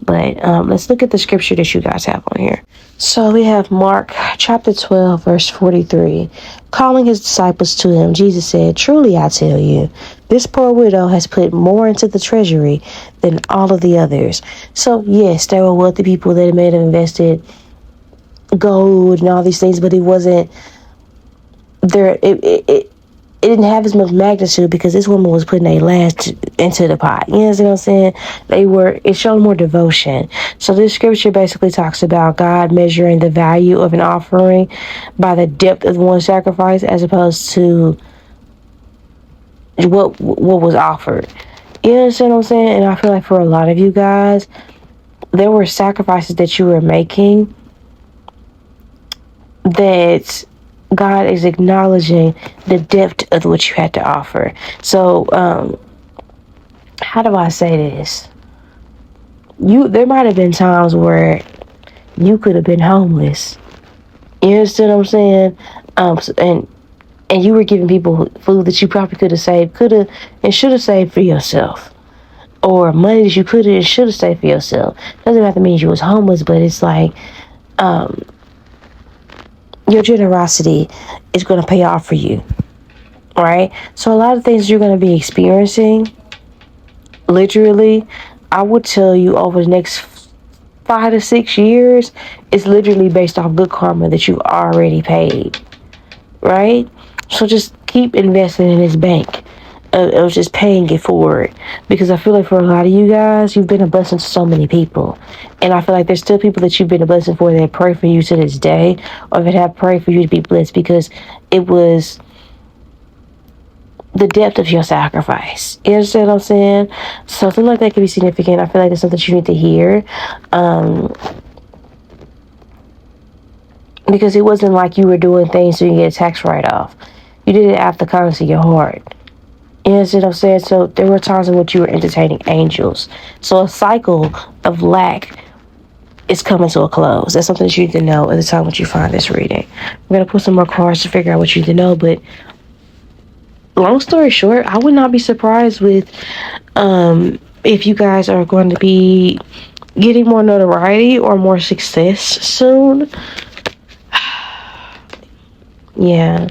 Speaker 3: But let's look at the scripture that you guys have on here. So we have Mark chapter 12, verse 43. Calling his disciples to him, Jesus said, "Truly I tell you, this poor widow has put more into the treasury than all of the others." So yes, there were wealthy people that may have invested gold and all these things, but it wasn't there. It didn't have as much magnitude because this woman was putting a last into the pot. You know what I'm saying? It showed more devotion. So this scripture basically talks about God measuring the value of an offering by the depth of one's sacrifice as opposed to what was offered. You understand what I'm saying? And I feel like for a lot of you guys, there were sacrifices that you were making that God is acknowledging the depth of what you had to offer. So, how do I say this? There might have been times where you could have been homeless. You understand what I'm saying? And and you were giving people food that you probably could have and should have saved for yourself, or money that you could have and should have saved for yourself. Doesn't have to mean you was homeless, but it's like your generosity is going to pay off for you, right? So a lot of things you're going to be experiencing, literally, I would tell you over the next 5 to 6 years, is literally based off good karma that you already paid, right? So just keep investing in this bank of just paying it forward, because I feel like for a lot of you guys, you've been a blessing to so many people, and I feel like there's still people that you've been a blessing for that pray for you to this day, or that have prayed for you to be blessed, because it was the depth of your sacrifice. You understand what I'm saying? So something like that can be significant. I feel like that's something you need to hear. Because it wasn't like you were doing things so you get a tax write-off. You did it out the kindness of your heart. You understand what I'm saying? So there were times in which you were entertaining angels. So a cycle of lack is coming to a close. That's something that you need to know at the time when you find this reading. We're going to put some more cards to figure out what you need to know, but long story short, I would not be surprised with if you guys are going to be getting more notoriety or more success soon. Yeah.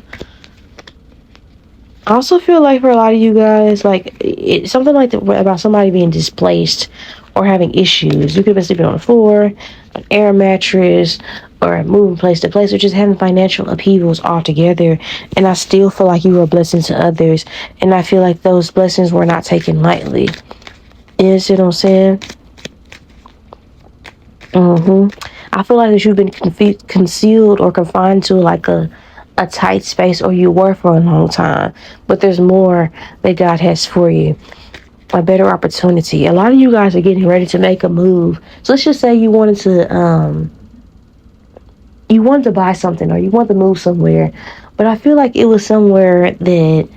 Speaker 3: I also feel like for a lot of you guys, like it's something like about somebody being displaced or having issues. You could have been sleeping on the floor, an air mattress, or moving place to place, or just having financial upheavals altogether. And I still feel like you were a blessing to others, and I feel like those blessings were not taken lightly. You see what I'm saying? I feel like that you've been concealed or confined to like a tight space, or you were for a long time, but there's more that God has for you. A better opportunity. A lot of you guys are getting ready to make a move. So let's just say you wanted to buy something, or you wanted to move somewhere, but I feel like it was somewhere that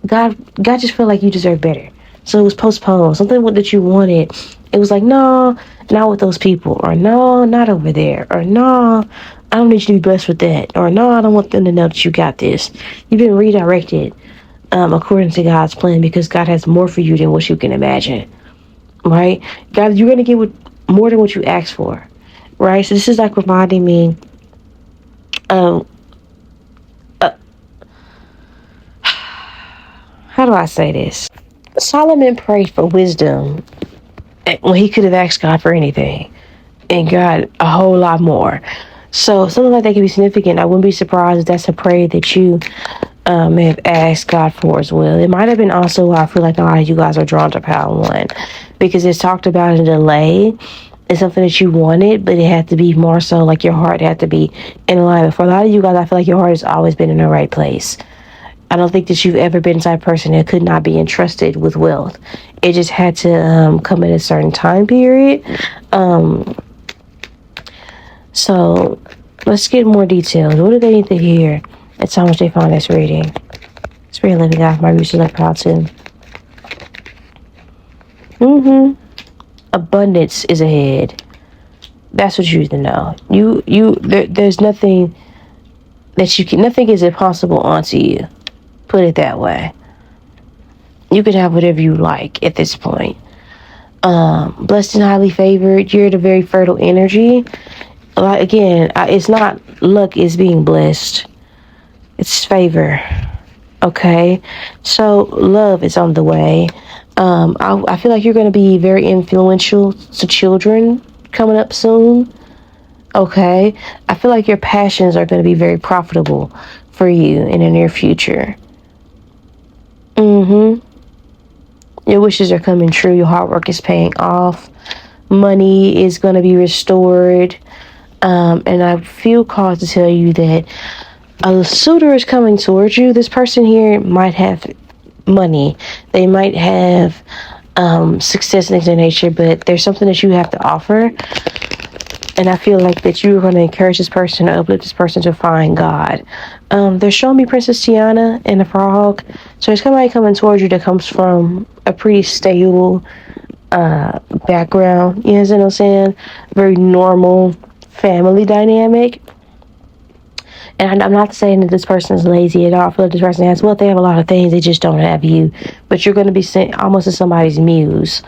Speaker 3: God just felt like you deserve better. So it was postponed. Something that you wanted, it was like, no, not with those people, or no, not over there, or no, I don't need you to be blessed with that, or no, I don't want them to know that you got this. You've been redirected according to God's plan, because God has more for you than what you can imagine, right? God, you're going to get more than what you asked for, right? So this is like reminding me, how do I say this? Solomon prayed for wisdom when he could have asked God for anything, and God a whole lot more. So something like that can be significant. I wouldn't be surprised if that's a prayer that you may have asked God for as well. It might have been also why I feel like a lot of you guys are drawn to Pile 1, because it's talked about a delay. It's something that you wanted, but it had to be more so like your heart had to be in alignment. For a lot of you guys, I feel like your heart has always been in the right place. I don't think that you've ever been the type of person that could not be entrusted with wealth. It just had to come in a certain time period. So let's get more details. What do they need to hear at how much they find this reading? Spirit living God, my research like proud too. Abundance is ahead. That's what you need to know. There's nothing that you can, nothing is impossible unto you. Put it that way. You can have whatever you like at this point. Blessed and highly favored. You're the very fertile energy. Again, it's not luck, it's being blessed. It's favor. Okay? So love is on the way. I feel like you're going to be very influential to children coming up soon. Okay? I feel like your passions are going to be very profitable for you in the near future. Your wishes are coming true. Your hard work is paying off. Money is going to be restored. And I feel called to tell you that a suitor is coming towards you. This person here might have money. They might have success in their nature, but there's something that you have to offer. And I feel like that you're going to encourage this person, to uplift this person to find God. They're showing me Princess Tiana and the frog. So there's somebody coming towards you that comes from a pretty stable background. You know what I'm saying? Very normal family dynamic. And I'm not saying that this person is lazy at all. I feel like this person has, well, they have a lot of things, they just don't have you. But you're going to be sent almost as somebody's muse.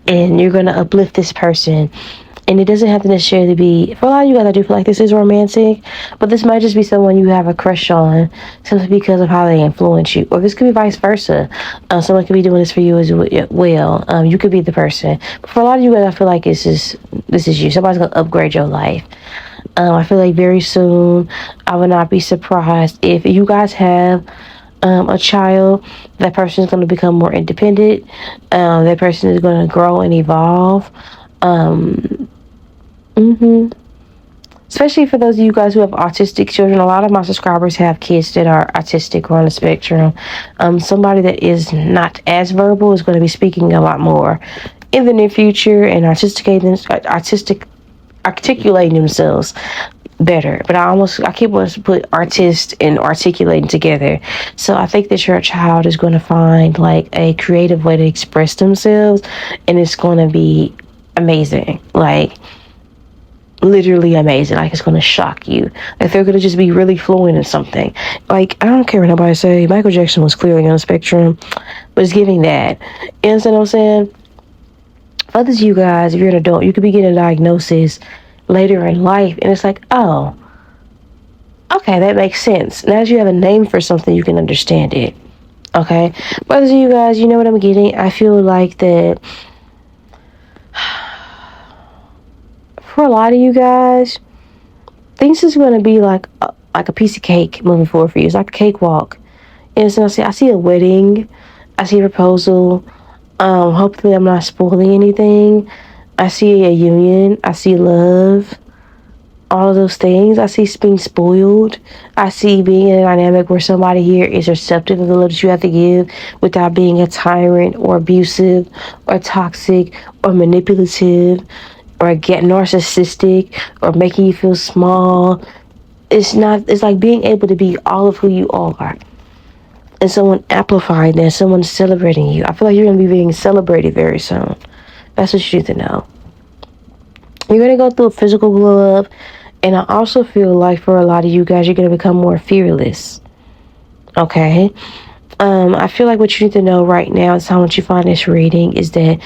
Speaker 3: And you're going to uplift this person. And it doesn't have to necessarily be, for a lot of you guys, I do feel like this is romantic, but this might just be someone you have a crush on simply because of how they influence you. Or this could be vice versa. Someone could be doing this for you as well. You could be the person. But for a lot of you guys, I feel like this is you. Somebody's going to upgrade your life. I feel like very soon, I would not be surprised if you guys have a child, that person is going to become more independent. That person is going to grow and evolve. Especially for those of you guys who have autistic children. A lot of my subscribers have kids that are autistic or on the spectrum. Somebody that is not as verbal is going to be speaking a lot more in the near future and articulating themselves better. But I keep wanting to put artist and articulating together. So I think that your child is going to find like a creative way to express themselves, and it's going to be amazing. Like, literally amazing. Like, it's going to shock you. Like, they're going to just be really fluent in something. Like, I don't care what nobody say. Michael Jackson was clearly on the spectrum, but it's giving that. You understand what I'm saying? For others of you guys, if you're an adult, you could be getting a diagnosis later in life, and it's like, oh, okay, that makes sense. Now that you have a name for something, you can understand it. Okay? For others of you guys, you know what I'm getting? I feel like that for a lot of you guys, things is going to be like a piece of cake moving forward for you. It's like a cakewalk. And so I see a wedding. I see a proposal. Hopefully I'm not spoiling anything. I see a union. I see love. All of those things. I see being spoiled. I see being in a dynamic where somebody here is receptive of the love that you have to give without being a tyrant or abusive or toxic or manipulative or get narcissistic or making you feel small. It's like being able to be all of who you are. And someone amplifying that, someone celebrating you. I feel like you're going to be being celebrated very soon. That's what you need to know. You're going to go through a physical glow up. And I also feel like for a lot of you guys, you're going to become more fearless. Okay? I feel like what you need to know right now is how much you find this reading is that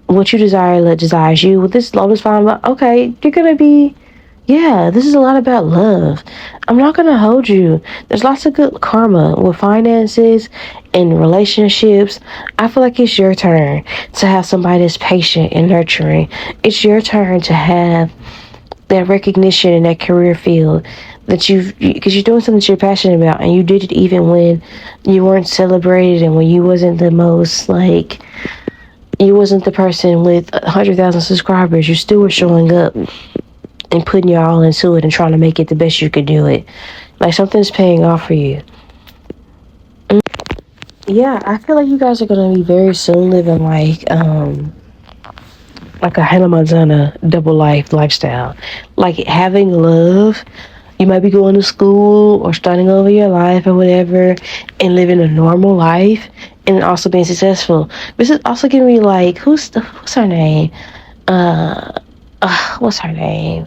Speaker 3: what you desire desires you. With this love is fine, but okay, you're going to be, yeah, this is a lot about love. I'm not going to hold you. There's lots of good karma with finances and relationships. I feel like it's your turn to have somebody that's patient and nurturing. It's your turn to have that recognition in that career field that because you're doing something that you're passionate about, and you did it even when you weren't celebrated and when you wasn't the most, like, you wasn't the person with 100,000 subscribers. You still were showing up and putting your all into it and trying to make it the best you could do it. Like, something's paying off for you. Yeah, I feel like you guys are going to be very soon living like a Hannah Montana double lifestyle. Like, having love. You might be going to school or starting over your life or whatever and living a normal life and also being successful. This is also giving me like, what's her name? What's her name?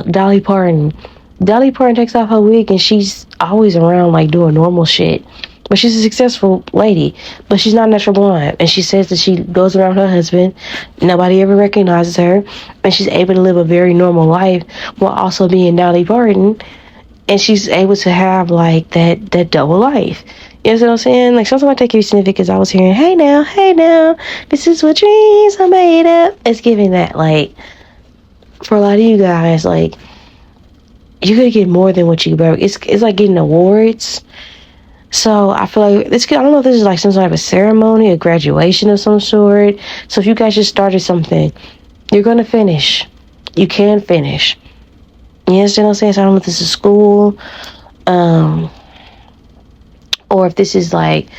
Speaker 3: Dolly Parton. Dolly Parton takes off her wig and she's always around like doing normal shit. But she's a successful lady. But she's not natural blonde. And she says that she goes around her husband. Nobody ever recognizes her. And she's able to live a very normal life while also being Dolly Parton. And she's able to have like that double life. You know what I'm saying? Like, sometimes I take it significant because I was hearing, hey now, this is what dreams are made of. It's giving that, like, for a lot of you guys, like, you're going to get more than what you better. It's like getting awards. So I feel like I don't know if this is like some sort of a ceremony, a graduation of some sort. So if you guys just started something, you're going to finish. You can finish. You understand what I'm saying? So I don't know if this is school, or if this is like,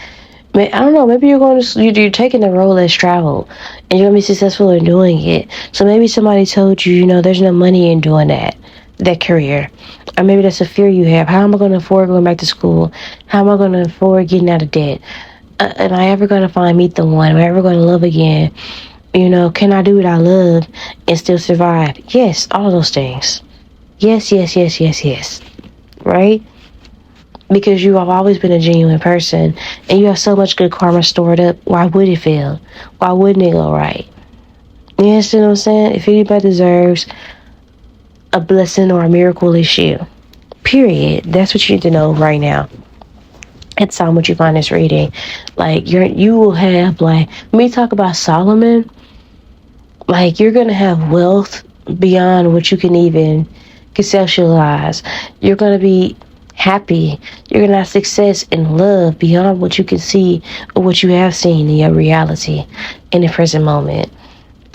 Speaker 3: I don't know, maybe you're taking the road less traveled and you're going to be successful in doing it. So maybe somebody told you, there's no money in doing that career. Or maybe that's a fear you have. How am I going to afford going back to school? How am I going to afford getting out of debt? Am I ever going to meet the one? Am I ever going to love again? Can I do what I love and still survive? Yes, all of those things. Yes, yes, yes, yes, yes. Right? Because you have always been a genuine person and you have so much good karma stored up. Why would it fail? Why wouldn't it go right? You understand what I'm saying? If anybody deserves a blessing or a miracle, it's you. Period. That's what you need to know right now. At the time what you find this reading. Like you will have, like, when we talk about Solomon, like, you're gonna have wealth beyond what you can even conceptualize. You're gonna be happy. You're gonna have success and love beyond what you can see or what you have seen in your reality in the present moment.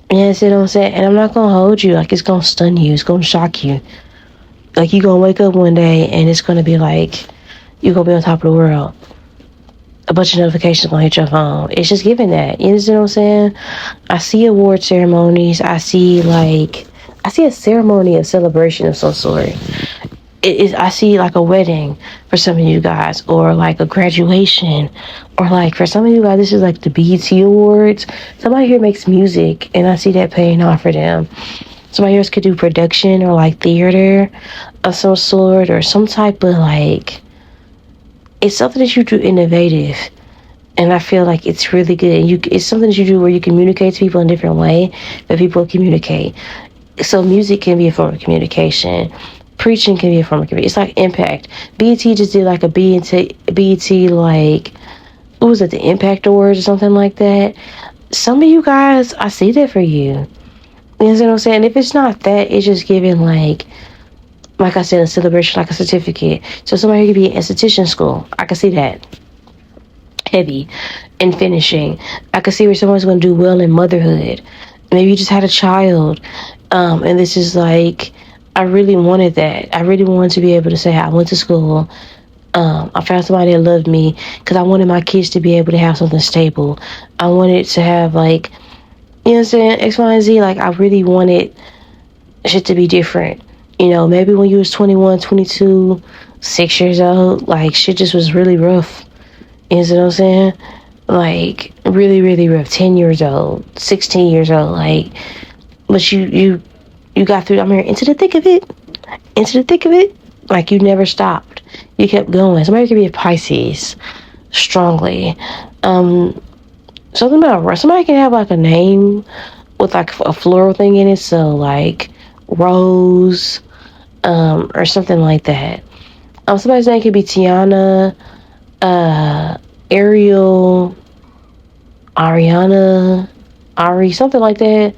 Speaker 3: You see what I'm saying? And I'm not gonna hold you. Like, it's gonna stun you. It's gonna shock you. Like, you're gonna wake up one day and it's gonna be like you're gonna be on top of the world. A bunch of notifications gonna hit your phone. It's just giving that. You understand what I'm saying? I see award ceremonies. I see a ceremony, a celebration of some sort. I see like a wedding for some of you guys, or like a graduation, or like for some of you guys, this is like the BET Awards. Somebody here makes music, and I see that paying off for them. Somebody else could do production or like theater of some sort, or some type of like, it's something that you do innovative. And I feel like it's really good. It's something that you do where you communicate to people in a different way that people communicate. So music can be a form of communication. Preaching can be a form of communication. It's like impact. BET just did like a BET, like, what was it, the Impact Awards or something like that. Some of you guys, I see that for you. You know what I'm saying? If it's not that, it's just giving like I said, a celebration, like a certificate. So somebody could be in esthetician school. I can see that. Heavy. And finishing. I can see where someone's going to do well in motherhood. Maybe you just had a child. And this is like, I really wanted that. I really wanted to be able to say I went to school. I found somebody that loved me because I wanted my kids to be able to have something stable. I wanted to have, like, you know what I'm saying, X, Y, and Z. Like, I really wanted shit to be different. You know, maybe when you was 21, 22, 6 years old, like, shit just was really rough. You know what I'm saying? Like, really, really rough. 10 years old, 16 years old, like, but you got through, into the thick of it, like, you never stopped. You kept going. Somebody could be a Pisces, strongly. Something about, somebody can have, like, a name with, like, a floral thing in it, so, like, Rose, or something like that. Somebody's name could be Tiana, Ariel, Ariana, Ari, something like that.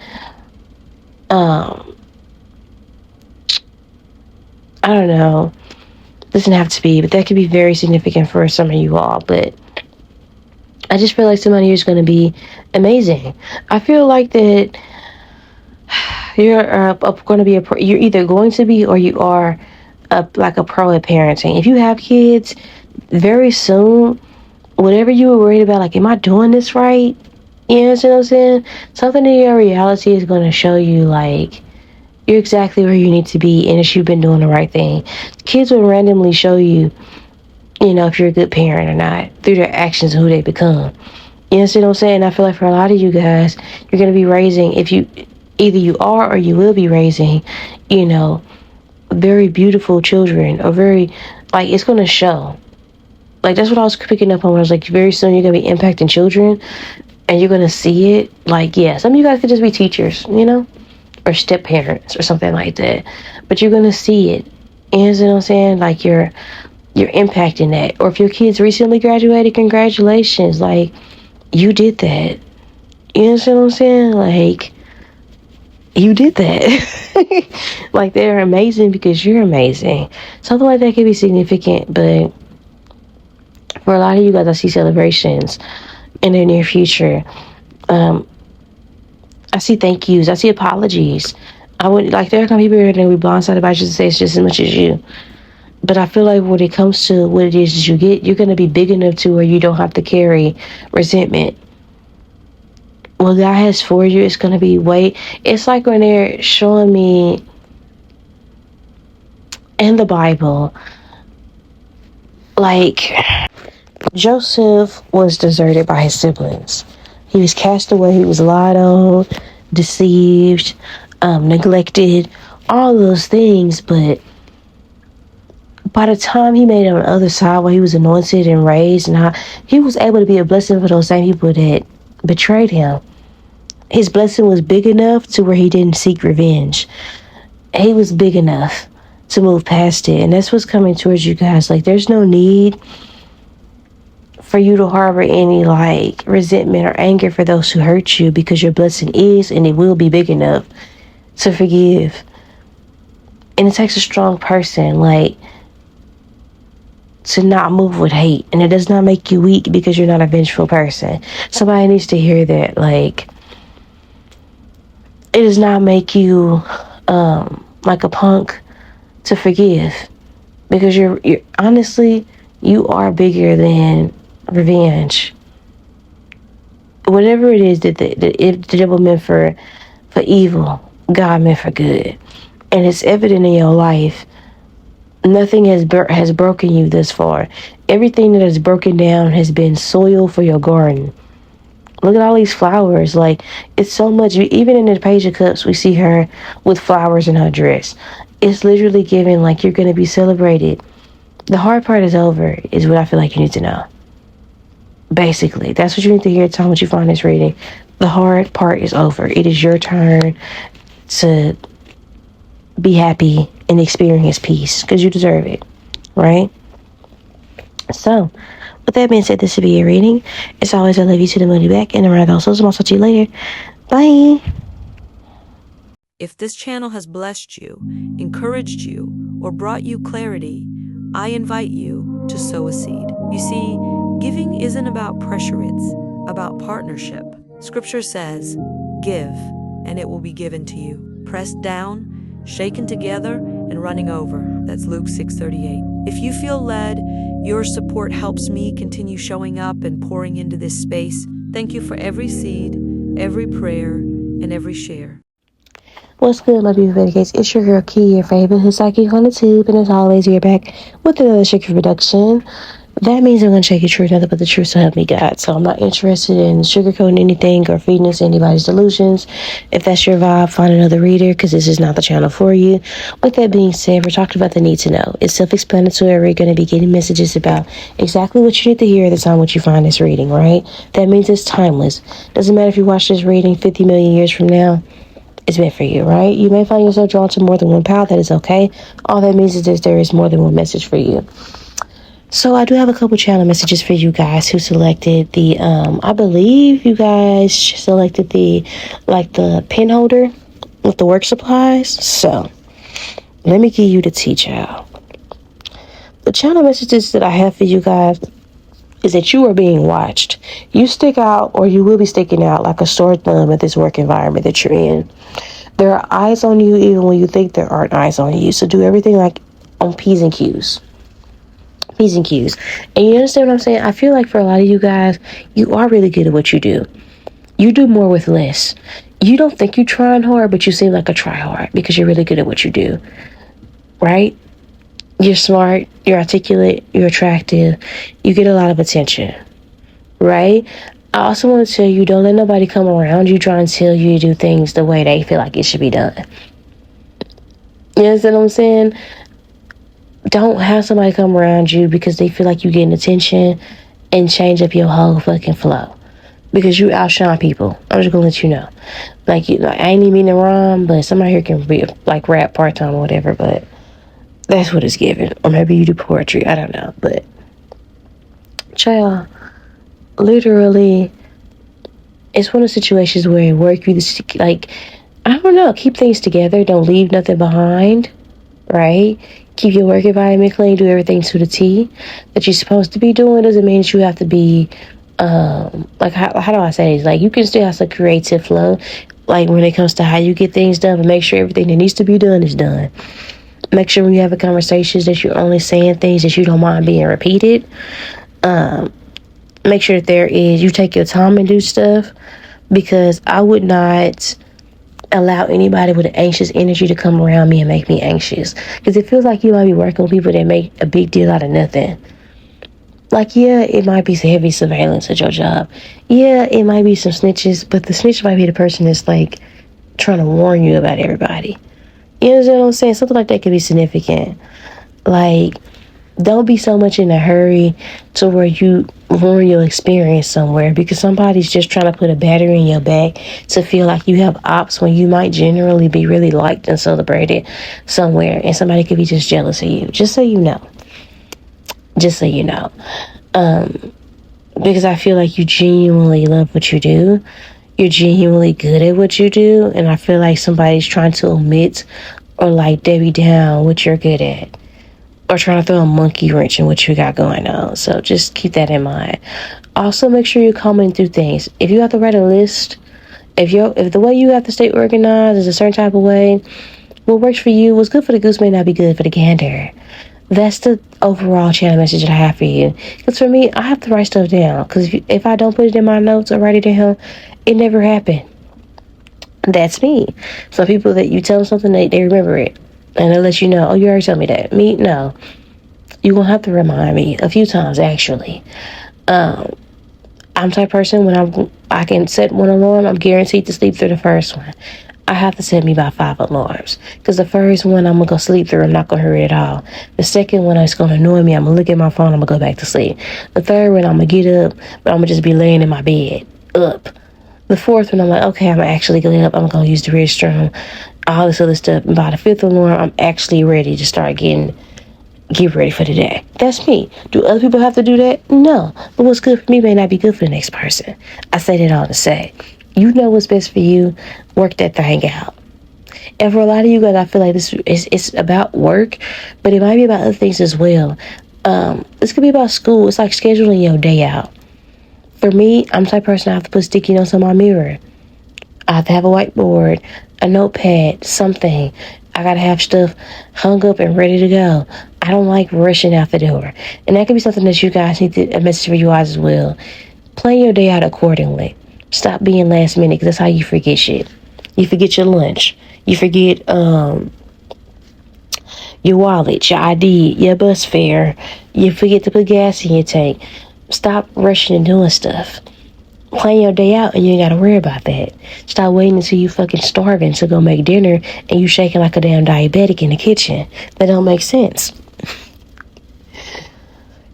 Speaker 3: I don't know. Doesn't have to be, but that could be very significant for some of you all. But I just feel like somebody who's going to be amazing. I feel like that you're going to be you're either going to be or you are like a pro at parenting. If you have kids, very soon, whatever you were worried about, like, am I doing this right? You know what I'm saying? Something in your reality is going to show you, like, you're exactly where you need to be, and if you've been doing the right thing. Kids will randomly show you, you know, if you're a good parent or not, through their actions and who they become. You know what I'm saying? I feel like for a lot of you guys, you're going to be raising, either you are or you will be raising, you know, very beautiful children, or very, like, it's going to show. Like, that's what I was picking up on when I was like, very soon you're going to be impacting children, and you're going to see it. Like, yeah, some of you guys could just be teachers, you know, or step parents or something like that. But you're going to see it. You know what I'm saying? Like, you're impacting that. Or if your kids recently graduated, congratulations. Like, you did that. You know what I'm saying? Like, you did that. Like, they're amazing because you're amazing. Something like that could be significant, but for a lot of you guys, I see celebrations in the near future. I see thank yous. I see apologies. I would, like, there are some people here that will be blindsided by you and say it's just as much as you. But I feel like when it comes to what it is that you get, you're going to be big enough to where you don't have to carry resentment. What God has for you is going to be it's like when they're showing me in the Bible, like, Joseph was deserted by his siblings. He was cast away. He was lied on, deceived, neglected, all those things, but by the time he made it on the other side where he was anointed and raised, and how he was able to be a blessing for those same people that betrayed him. His blessing was big enough to where he didn't seek revenge. He was big enough to move past it. And that's what's coming towards you guys. Like, there's no need for you to harbor any like resentment or anger for those who hurt you, because your blessing is and it will be big enough to forgive. And it takes a strong person, like, to not move with hate. And it does not make you weak because you're not a vengeful person. Somebody needs to hear that. Like, it does not make you like a punk to forgive, because you're honestly, you are bigger than revenge. Whatever it is that the devil meant for evil, God meant for good. And it's evident in your life. Nothing has broken you this far. Everything that is broken down has been soil for your garden. Look at all these flowers. Like, it's so much. Even in the Page of Cups, we see her with flowers in her dress. It's literally giving like you're going to be celebrated. The hard part is over, is what I feel like you need to know. Basically, that's what you need to hear at the time when you find this reading. The hard part is over. It is your turn to be happy and experience peace, because you deserve it, right? So, with that being said, this will be your reading. As always, I love you to the moon and back, and around also, so I'll talk to you later. Bye.
Speaker 5: If this channel has blessed you, encouraged you, or brought you clarity, I invite you to sow a seed. You see, giving isn't about pressure, it's about partnership. Scripture says, "Give, and it will be given to you. Pressed down, shaken together, and running over." That's Luke 6:38. If you feel led, your support helps me continue showing up and pouring into this space. Thank you for every seed, every prayer, and every share.
Speaker 3: What's good, my beautiful dedicates? It's your girl Key, your favorite who's psychic on the tube, and as always, we're back with another sugar production. That means I'm going to check your truth, nothing but the truth, so help me God. So I'm not interested in sugarcoating anything or feeding into anybody's delusions. If that's your vibe, find another reader, because this is not the channel for you. With that being said, we're talking about the need to know. It's self-explanatory. We're going to be getting messages about exactly what you need to hear at the time when you find this reading, right? That means it's timeless. Doesn't matter if you watch this reading 50 million years from now. It's meant for you, right? You may find yourself drawn to more than one path. That is okay. All that means is that there is more than one message for you. So I do have a couple channel messages for you guys who selected the, I believe you guys selected the pen holder with the work supplies. So let me give you the tea, child. The channel messages that I have for you guys is that you are being watched. You stick out, or you will be sticking out like a sore thumb at this work environment that you're in. There are eyes on you even when you think there aren't eyes on you. So do everything like on P's and Q's. P's and Q's. And you understand what I'm saying? I feel like for a lot of you guys, you are really good at what you do. You do more with less. You don't think you're trying hard, but you seem like a try hard because you're really good at what you do. Right? You're smart, you're articulate, you're attractive, you get a lot of attention, right? I also want to tell you, don't let nobody come around you trying to tell you to do things the way they feel like it should be done. You understand what I'm saying? Don't have somebody come around you because they feel like you're getting attention and change up your whole fucking flow. Because you outshine people. I'm just gonna let you know. Like, I ain't even meaning to rhyme, but somebody here can be like rap part-time or whatever, but that's what it's given. Or maybe you do poetry. I don't know. But, child, literally, it's one of the situations where at work you just, like, I don't know, keep things together. Don't leave nothing behind, right? Keep your work environment clean. Do everything to the T that you're supposed to be doing. Doesn't mean that you have to be, like, how do I say this? Like, you can still have some creative flow, like, when it comes to how you get things done, but make sure everything that needs to be done is done. Make sure when you have a conversations that you're only saying things that you don't mind being repeated. Make sure that you take your time and do stuff, because I would not allow anybody with an anxious energy to come around me and make me anxious, because it feels like you might be working with people that make a big deal out of nothing. Like, yeah, it might be some heavy surveillance at your job. Yeah, it might be some snitches, but the snitch might be the person that's like trying to warn you about everybody. You know what I'm saying? Something like that could be significant. Like, don't be so much in a hurry to where you ruin your experience somewhere because somebody's just trying to put a battery in your back to feel like you have ops when you might generally be really liked and celebrated somewhere, and somebody could be just jealous of you. Just so you know. Just so you know. Because I feel like you genuinely love what you do. You're genuinely good at what you do, and I feel like somebody's trying to omit or like Debbie down what you're good at, or trying to throw a monkey wrench in what you got going on. So just keep that in mind. Also, make sure you're commenting through things. If you have to write a list, if the way you have to stay organized is a certain type of way, what works for you, what's good for the goose may not be good for the gander. That's the overall channel message that I have for you. Because for me, I have to write stuff down. Because if I don't put it in my notes or write it down, it never happened. That's me. Some people that you tell them something, they remember it. And they'll let you know, oh, you already told me that. Me, no. You're going to have to remind me a few times, actually. I'm the type of person, when I can set one alarm, I'm guaranteed to sleep through the first one. I have to set me about 5 alarms. Because the first one, I'm going to go sleep through. I'm not going to hurry at all. The second one, it's going to annoy me. I'm going to look at my phone. I'm going to go back to sleep. The third one, I'm going to get up, but I'm going to just be laying in my bed, up. The fourth one, I'm like, okay, I'm going to actually get up. I'm going to use the restroom, all this other stuff. And by the fifth alarm, I'm actually ready to start get ready for the day. That's me. Do other people have to do that? No. But what's good for me may not be good for the next person. I say that all to say, you know what's best for you. Work that thing out. And for a lot of you guys, I feel like it's about work, but it might be about other things as well. This could be about school. It's like scheduling your day out. For me, I'm the type of person I have to put sticky notes on my mirror. I have to have a whiteboard, a notepad, something. I gotta have stuff hung up and ready to go. I don't like rushing out the door. And that could be something that you guys need to, a message for you guys as well. Plan your day out accordingly. Stop being last minute, because that's how you forget shit. You forget your lunch. You forget your wallet, your ID, your bus fare. You forget to put gas in your tank. Stop rushing and doing stuff. Plan your day out and you ain't got to worry about that. Stop waiting until you fucking starving to go make dinner and you shaking like a damn diabetic in the kitchen. That don't make sense.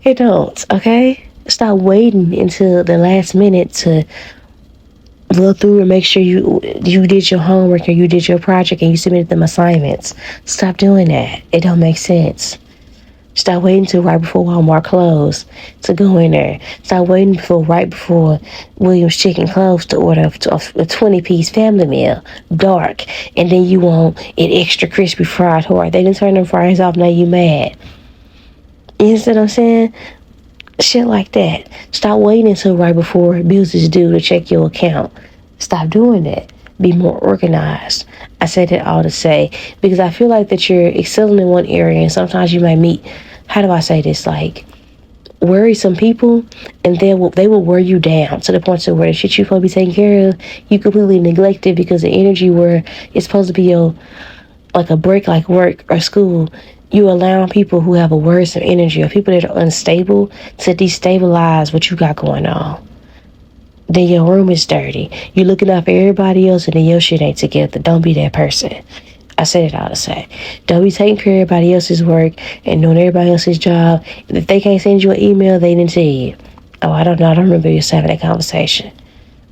Speaker 3: It don't, okay? Stop waiting until the last minute to go through and make sure you did your homework or you did your project and you submitted them assignments. Stop doing that. It don't make sense. Stop waiting till right before Walmart closed to go in there. Stop waiting right before Williams Chicken closed to order a 20-piece family meal, dark, and then you want it extra crispy fried hard. They didn't turn them fries off, now you mad. You see what I'm saying? Shit like that. Stop waiting until right before bills is due to check your account. Stop doing that. Be more organized. I say that all to say, because I feel like that you're excelling in one area and sometimes you might meet, how do I say this, like worrisome people, and they will wear you down to the point to where the shit you're supposed to be taking care of, you completely neglect it because the energy where it's supposed to be your, like a break like work or school, you allow people who have a worrisome energy or people that are unstable to destabilize what you got going on. Then your room is dirty. You're looking out for everybody else and then your shit ain't together. Don't be that person. I said it all to say. Don't be taking care of everybody else's work and doing everybody else's job. If they can't send you an email, they didn't tell you. Oh, I don't know. I don't remember you having that conversation.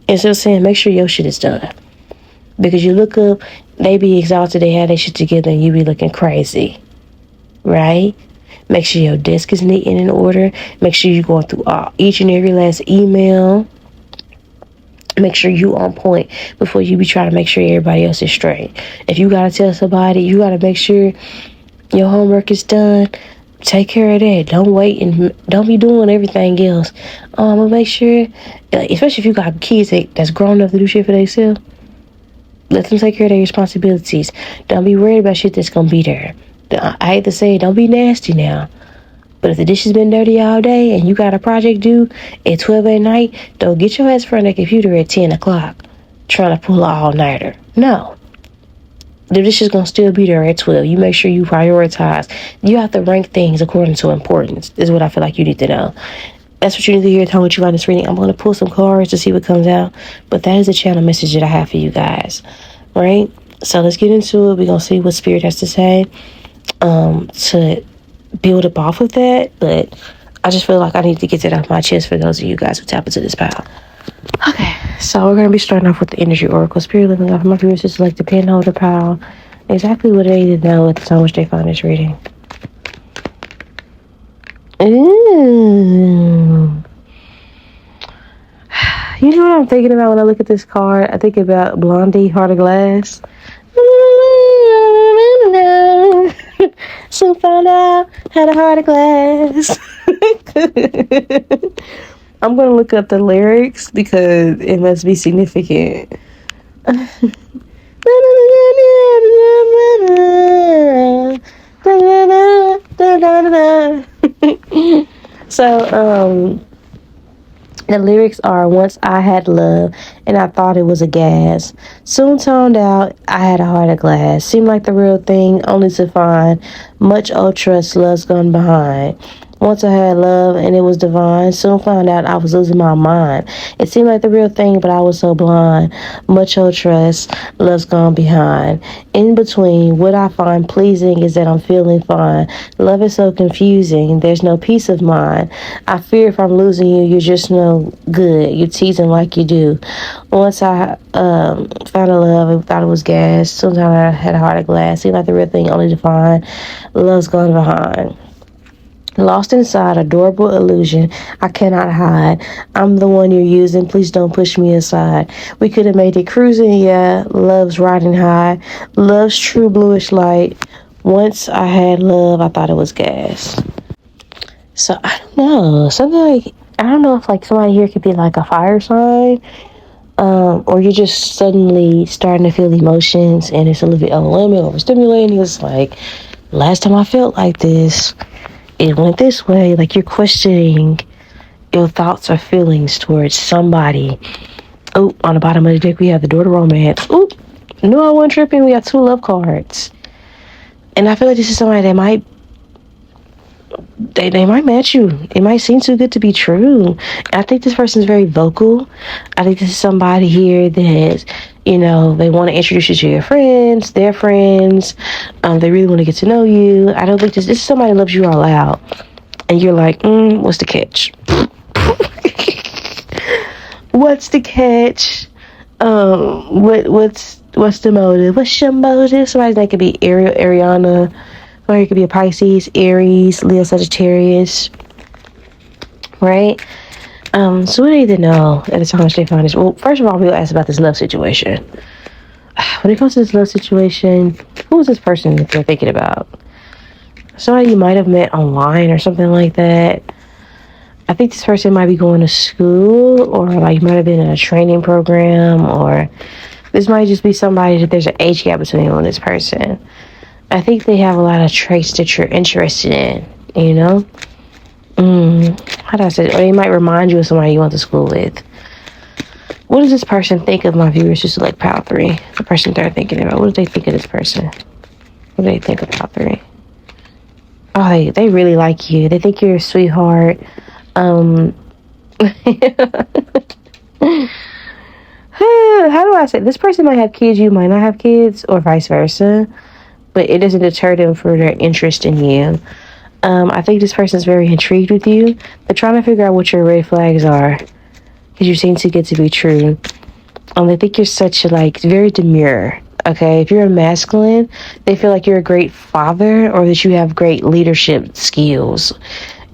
Speaker 3: Instead of saying, make sure your shit is done. Because you look up, they be exhausted, they have their shit together, and you be looking crazy. Right? Make sure your desk is neat and in order. Make sure you're going through each and every last email. Make sure you on point before you be trying to make sure everybody else is straight. If you gotta tell somebody, you gotta make sure your homework is done. Take care of that. Don't wait and don't be doing everything else. I'm gonna make sure, especially if you got kids that's grown enough to do shit for themselves, let them take care of their responsibilities. Don't be worried about shit that's gonna be there. I hate to say it, don't be nasty now. But if the dish has been dirty all day and you got a project due at 12 at night, don't get your ass in front of the computer at 10 o'clock trying to pull an all-nighter. No. The dish is going to still be there at 12. You make sure you prioritize. You have to rank things according to importance, is what I feel like you need to know. That's what you need to hear. Tell me what you like this reading. I'm going to pull some cards to see what comes out. But that is the channel message that I have for you guys. Right? So let's get into it. We're gonna see what Spirit has to say to build up off of that. But I just feel like I need to get that off my chest for those of you guys who tap into this pile. Okay, so we're gonna be starting off with the energy oracle. Spirit living off my viewers to select the pen holder pile. Exactly what they need to know at the time which they find this reading. Ooh. You know what I'm thinking about when I look at this card? I think about Blondie, Heart of Glass. So found out had a heart of glass. I'm gonna look up the lyrics because it must be significant. So the lyrics are, once I had love and I thought it was a gas. Soon turned out I had a heart of glass. Seemed like the real thing, only to find much old trust, love's gone behind. Once I had love and it was divine. Soon found out I was losing my mind. It seemed like the real thing, but I was so blind. Much old trust, love's gone behind. In between, what I find pleasing is that I'm feeling fine. Love is so confusing. There's no peace of mind. I fear if I'm losing you, you're just no good. You're teasing like you do. Once I found a love and thought it was gas. Sometimes I had a heart of glass. Seemed like the real thing, only to find love's gone behind. Lost inside, adorable illusion I cannot hide. I'm the one you're using, please don't push me aside. We could have made it cruising, yeah. Love's riding high. Love's true bluish light. Once I had love, I thought it was gas. So I don't know. Something like, I don't know if like somebody here could be like a fire sign. Or you're just suddenly starting to feel emotions and it's a little bit overwhelming, overstimulating. It's like, last time I felt like this, it went this way. Like you're questioning your thoughts or feelings towards somebody. Oh, on the bottom of the deck we have the door to romance. Oh, no, I wasn't tripping. We got 2 love cards, and I feel like this is somebody that might they might match you. It might seem too good to be true. I think this person's very vocal. I think this is somebody here that, you know, they want to introduce you to your friends, their friends. They really want to get to know you. I don't think this is somebody that loves you all out. And you're like, what's the catch? What's the catch? What's the motive? What's your motive? Somebody's name could be Ariana, or it could be a Pisces, Aries, Leo, Sagittarius, right? So what do you need to know at the time they find this? Well, first of all, we'll ask about this love situation. When it comes to this love situation, who is this person that they're thinking about? Somebody you might have met online or something like that. I think this person might be going to school, or like might have been in a training program, or this might just be somebody that there's an age gap between you and this person. I think they have a lot of traits that you're interested in, you know? How do I say it? Or they might remind you of somebody you went to school with. What does this person think of my viewers who select pile 3? The person they're thinking about. What do they think of this person? What do they think of pile 3? Oh, they really like you. They think you're a sweetheart. How do I say? This person might have kids, you might not have kids, or vice versa. But it doesn't deter them for their interest in you. I think this person is very intrigued with you. They're trying to figure out what your red flags are, because you seem too good to be true. They think you're such very demure. Okay, if you're a masculine, they feel like you're a great father, or that you have great leadership skills.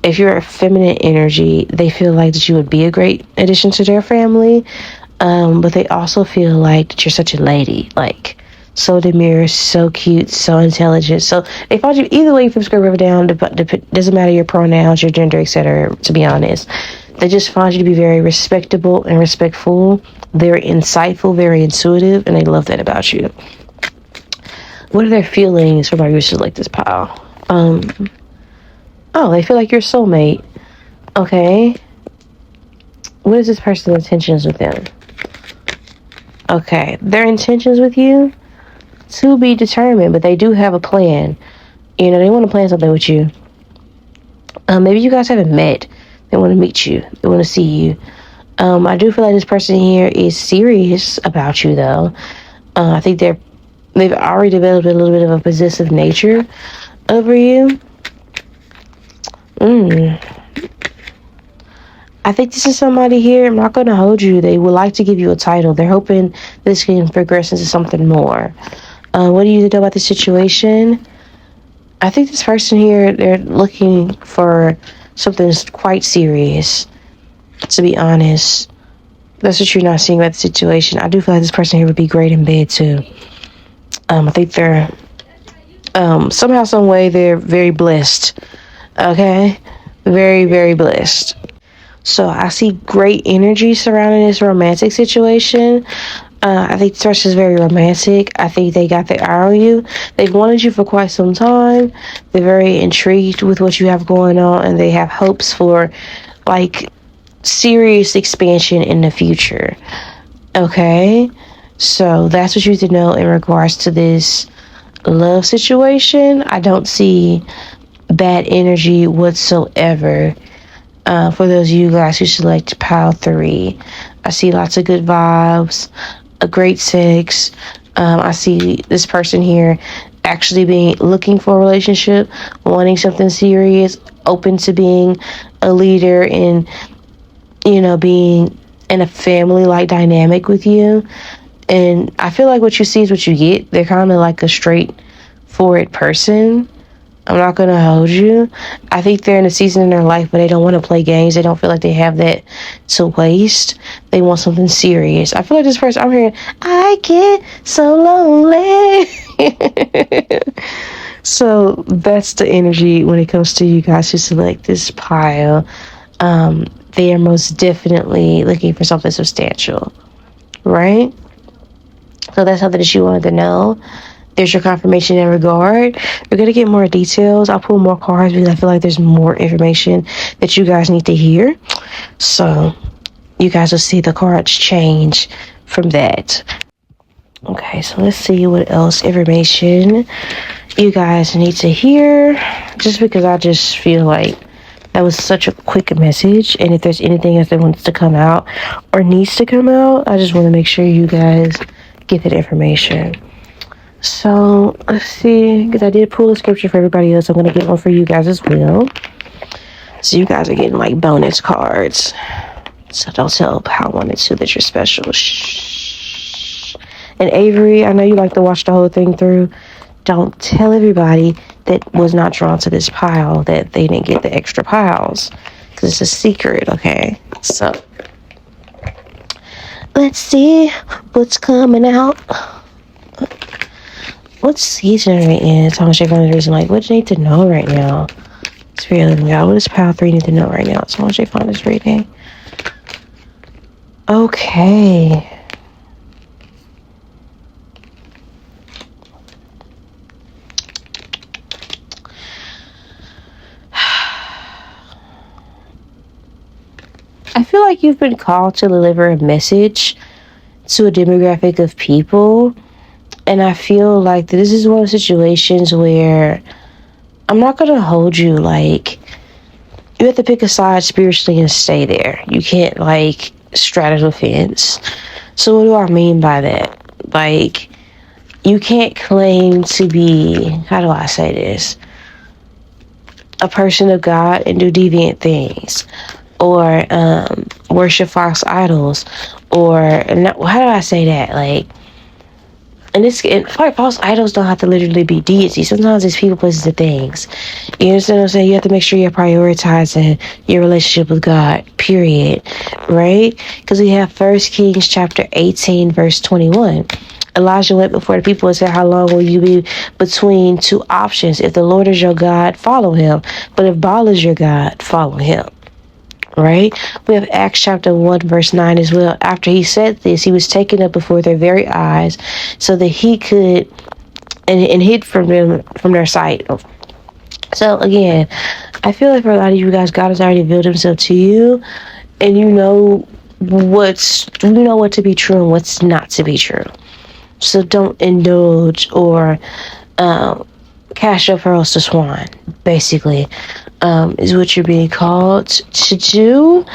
Speaker 3: If you're a feminine energy, they feel like that you would be a great addition to their family. But they also feel like that you're such a lady, like so demure, so cute, so intelligent. So they find you either way from Square River down. Doesn't matter your pronouns, your gender, etc. To be honest, they just find you to be very respectable and respectful, very insightful, very intuitive, and they love that about you. What are their feelings for my wishes like this pile? Oh, they feel like you're a soulmate. Okay. What is this person's intentions with them? Okay, their intentions with you, to be determined, but they do have a plan. You know, they want to plan something with you. Maybe you guys haven't met. They want to meet you. They want to see you. I do feel like this person here is serious about you, though. I think they're they've already developed a little bit of a possessive nature over you. I think this is somebody here. I'm not going to hold you. They would like to give you a title. They're hoping this can progress into something more. What do you know about the situation? I think this person here, they're looking for something quite serious, to be honest. That's what you're not seeing about the situation. I do feel like this person here would be great in bed, too. I think they're, somehow, some way, they're very blessed. Okay? Very, very blessed. So I see great energy surrounding this romantic situation. I think this person is very romantic. I think they got their eye on you. They've wanted you for quite some time. They're very intrigued with what you have going on, and they have hopes for, like, serious expansion in the future. Okay? So that's what you need to know in regards to this love situation. I don't see bad energy whatsoever. For those of you guys who select pile 3, I see lots of good vibes, a great sex. I see this person here actually looking for a relationship, wanting something serious, open to being a leader and, being in a family-like dynamic with you. And I feel like what you see is what you get. They're kind of like a straightforward person. I'm not going to hold you. I think they're in a season in their life where they don't want to play games. They don't feel like they have that to waste. They want something serious. I feel like this person, I'm hearing, I get so lonely. So that's the energy when it comes to you guys who select this pile. They are most definitely looking for something substantial, right? So that's something that you wanted to know. There's your confirmation in regard. We're going to get more details. I'll pull more cards because I feel like there's more information that you guys need to hear. So you guys will see the cards change from that. Okay, so let's see what else information you guys need to hear. Just because I just feel like that was such a quick message. And if there's anything else that wants to come out or needs to come out, I just want to make sure you guys get that information. So let's see, because I did pull a scripture for everybody else. I'm going to get one for you guys as well. So you guys are getting like bonus cards. So don't tell Pal 1 and 2 that you're special. Shh. And Avery, I know you like to watch the whole thing through. Don't tell everybody that was not drawn to this pile that they didn't get the extra piles. Because it's a secret, okay? So let's see what's coming out. What season are we in? How much I found the reason, like, what do you need to know right now? It's really God. What does pile 3 need to know right now? So much I found this reading. Okay. I feel like you've been called to deliver a message to a demographic of people. And I feel like this is one of the situations where I'm not going to hold you. Like, you have to pick a side spiritually and stay there. You can't, like, straddle the fence. So what do I mean by that? Like, you can't claim to be, how do I say this? A person of God and do deviant things. Or worship false idols. Or, how do I say that? Like, and false idols don't have to literally be deities. Sometimes it's people, places, and things. You understand what I'm saying? You have to make sure you're prioritizing your relationship with God, period. Right? Because we have 1 Kings chapter 18, verse 21. Elijah went before the people and said, how long will you be between two options? If the Lord is your God, follow him. But if Baal is your God, follow him. Right? We have Acts chapter 1 verse 9 as well. After he said this, he was taken up before their very eyes so that he could and hid from them, from their sight. So again, I feel like for a lot of you guys, God has already revealed himself to you, and you know what to be true and what's not to be true. So don't indulge or cast your pearls to swine, basically. is what you're being called to do,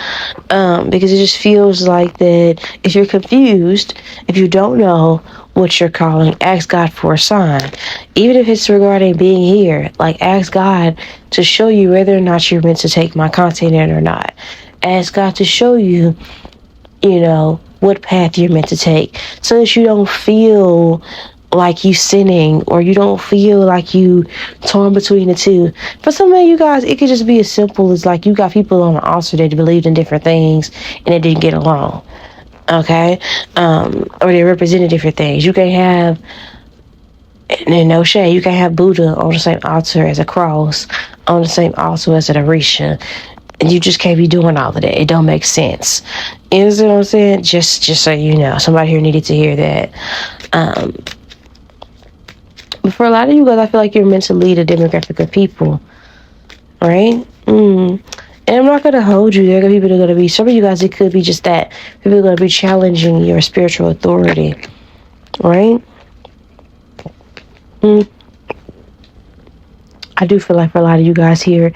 Speaker 3: because it just feels like that if you're confused, if you don't know what you're calling, ask God for a sign. Even if it's regarding being here, like ask God to show you whether or not you're meant to take my content in or not. Ask God to show you, what path you're meant to take, so that you don't feel like you sinning, or you don't feel like you torn between the two. For some of you guys, it could just be as simple as like you got people on the altar that believed in different things and they didn't get along. Okay? Or they represented different things. You can't have, and no shade, you can't have Buddha on the same altar as a cross, on the same altar as an Orisha. And you just can't be doing all of that. It don't make sense. You know what I'm saying? Just so you know. Somebody here needed to hear that. But for a lot of you guys, I feel like you're meant to lead a demographic of people. Right? And I'm not going to hold you. There are people that are going to be, some of you guys, it could be just that. People are going to be challenging your spiritual authority. Right? I do feel like for a lot of you guys here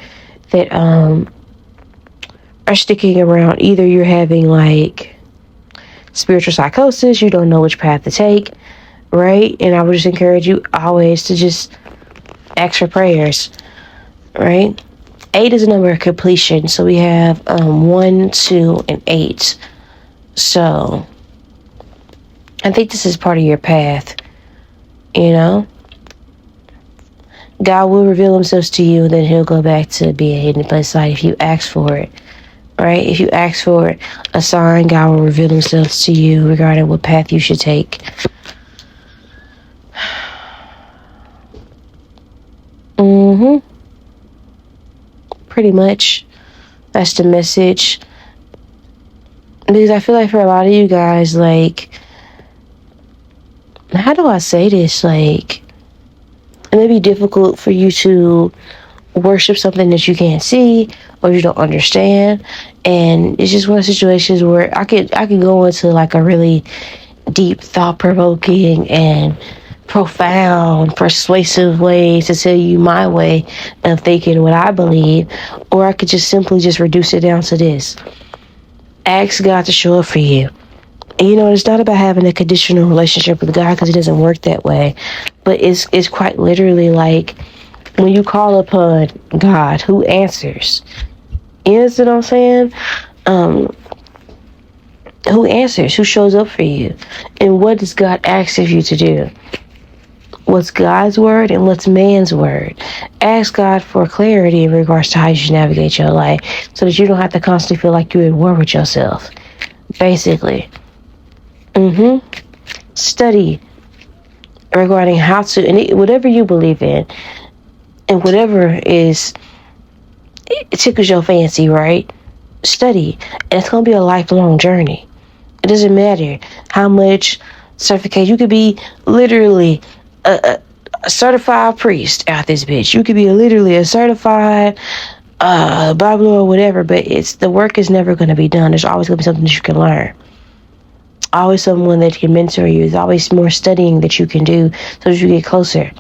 Speaker 3: that are sticking around, either you're having like spiritual psychosis, you don't know which path to take, right? And I would just encourage you always to just ask for prayers, right? 8 is a number of completion, so we have 1, 2, and 8. So I think this is part of your path, God will reveal himself to you, and then he'll go back to being hidden in plain sight if you ask for it. Right? If you ask for a sign, God will reveal himself to you regarding what path you should take. Pretty much. That's the message. Because I feel like for a lot of you guys, like, how do I say this? Like, it may be difficult for you to worship something that you can't see or you don't understand, and it's just one of the situations where I could go into like a really deep, thought-provoking and profound, persuasive way to tell you my way of thinking what I believe, or I could just simply just reduce it down to this: ask God to show up for you. And it's not about having a conditional relationship with God, because it doesn't work that way, but it's quite literally like, when you call upon God, who answers? You know what I'm saying? Who answers? Who shows up for you? And what does God ask of you to do? What's God's word and what's man's word? Ask God for clarity in regards to how you should navigate your life, so that you don't have to constantly feel like you're at war with yourself. Basically. Study regarding how to, and whatever you believe in, and whatever it tickles your fancy, right? Study. And it's going to be a lifelong journey. It doesn't matter how much certification. You could be literally a certified priest out this bitch. You could be literally a certified Bible or whatever, but the work is never going to be done. There's always going to be something that you can learn. Always someone that can mentor you. There's always more studying that you can do so that you get closer.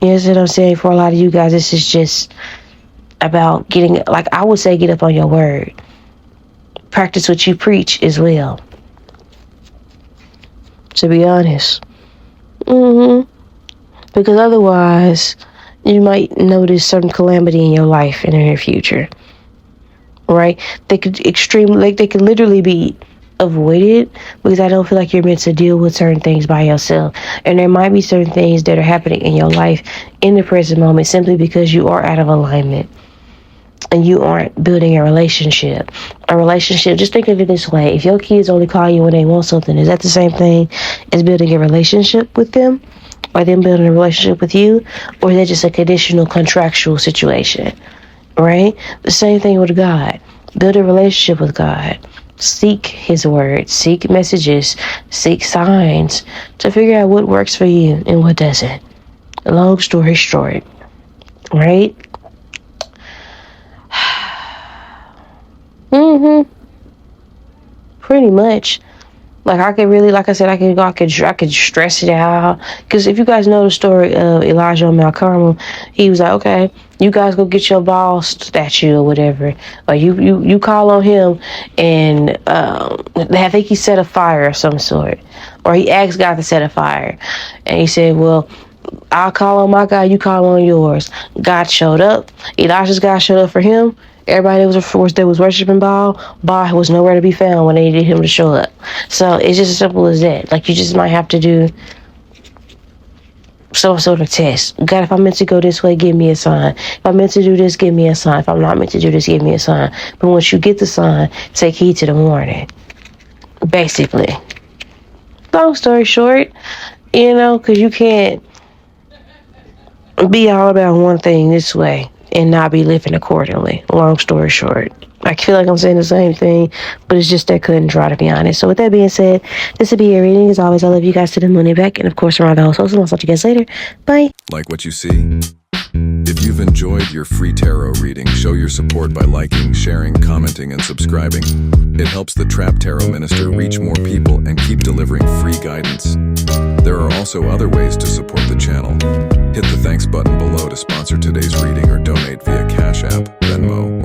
Speaker 3: You know what I'm saying? For a lot of you guys, this is just about getting, like I would say, get up on your word. Practice what you preach as well. To be honest. Because otherwise, you might notice some calamity in your life in the near future. Right? They could literally be avoided, because I don't feel like you're meant to deal with certain things by yourself. And there might be certain things that are happening in your life in the present moment simply because you are out of alignment and you aren't building a relationship. Just think of it this way: if your kids only call you when they want something, is that the same thing as building a relationship with them, or them building a relationship with you? Or is that just a conditional contractual situation? Right? The same thing with God. Build a relationship with God. Seek his word, seek messages, seek signs to figure out what works for you and what doesn't. Long story short, right? Pretty much. Like I could really, like I said, I could stress it out. Because if you guys know the story of Elijah on Mount Carmel, he was like, okay, you guys go get your ball statue or whatever, or you call on him, and I think he set a fire of some sort, or he asked God to set a fire, and he said, well, I'll call on my God, you call on yours. God showed up. Elijah's God showed up for him. Everybody that was worshiping Baal was nowhere to be found when they needed him to show up. So it's just as simple as that. Like, you just might have to do some sort of test. God, if I'm meant to go this way, give me a sign. If I'm meant to do this, give me a sign. If I'm not meant to do this, give me a sign. But once you get the sign, take heed to the warning. Basically. Long story short, because you can't be all about one thing this way and not be living accordingly. Long story short. I feel like I'm saying the same thing, but it's just that cut and dry, to be honest. So with that being said, this will be your reading. As always, I love you guys to the moon and back. And of course, around the whole social. I'll talk to you guys later. Bye.
Speaker 6: Like what you see? If you've enjoyed your free tarot reading, show your support by liking, sharing, commenting, and subscribing. It helps the Trapped Tarot Minister reach more people and keep delivering free guidance. There are also other ways to support the channel. Hit the thanks button below to sponsor today's reading or donate via Cash App, Venmo,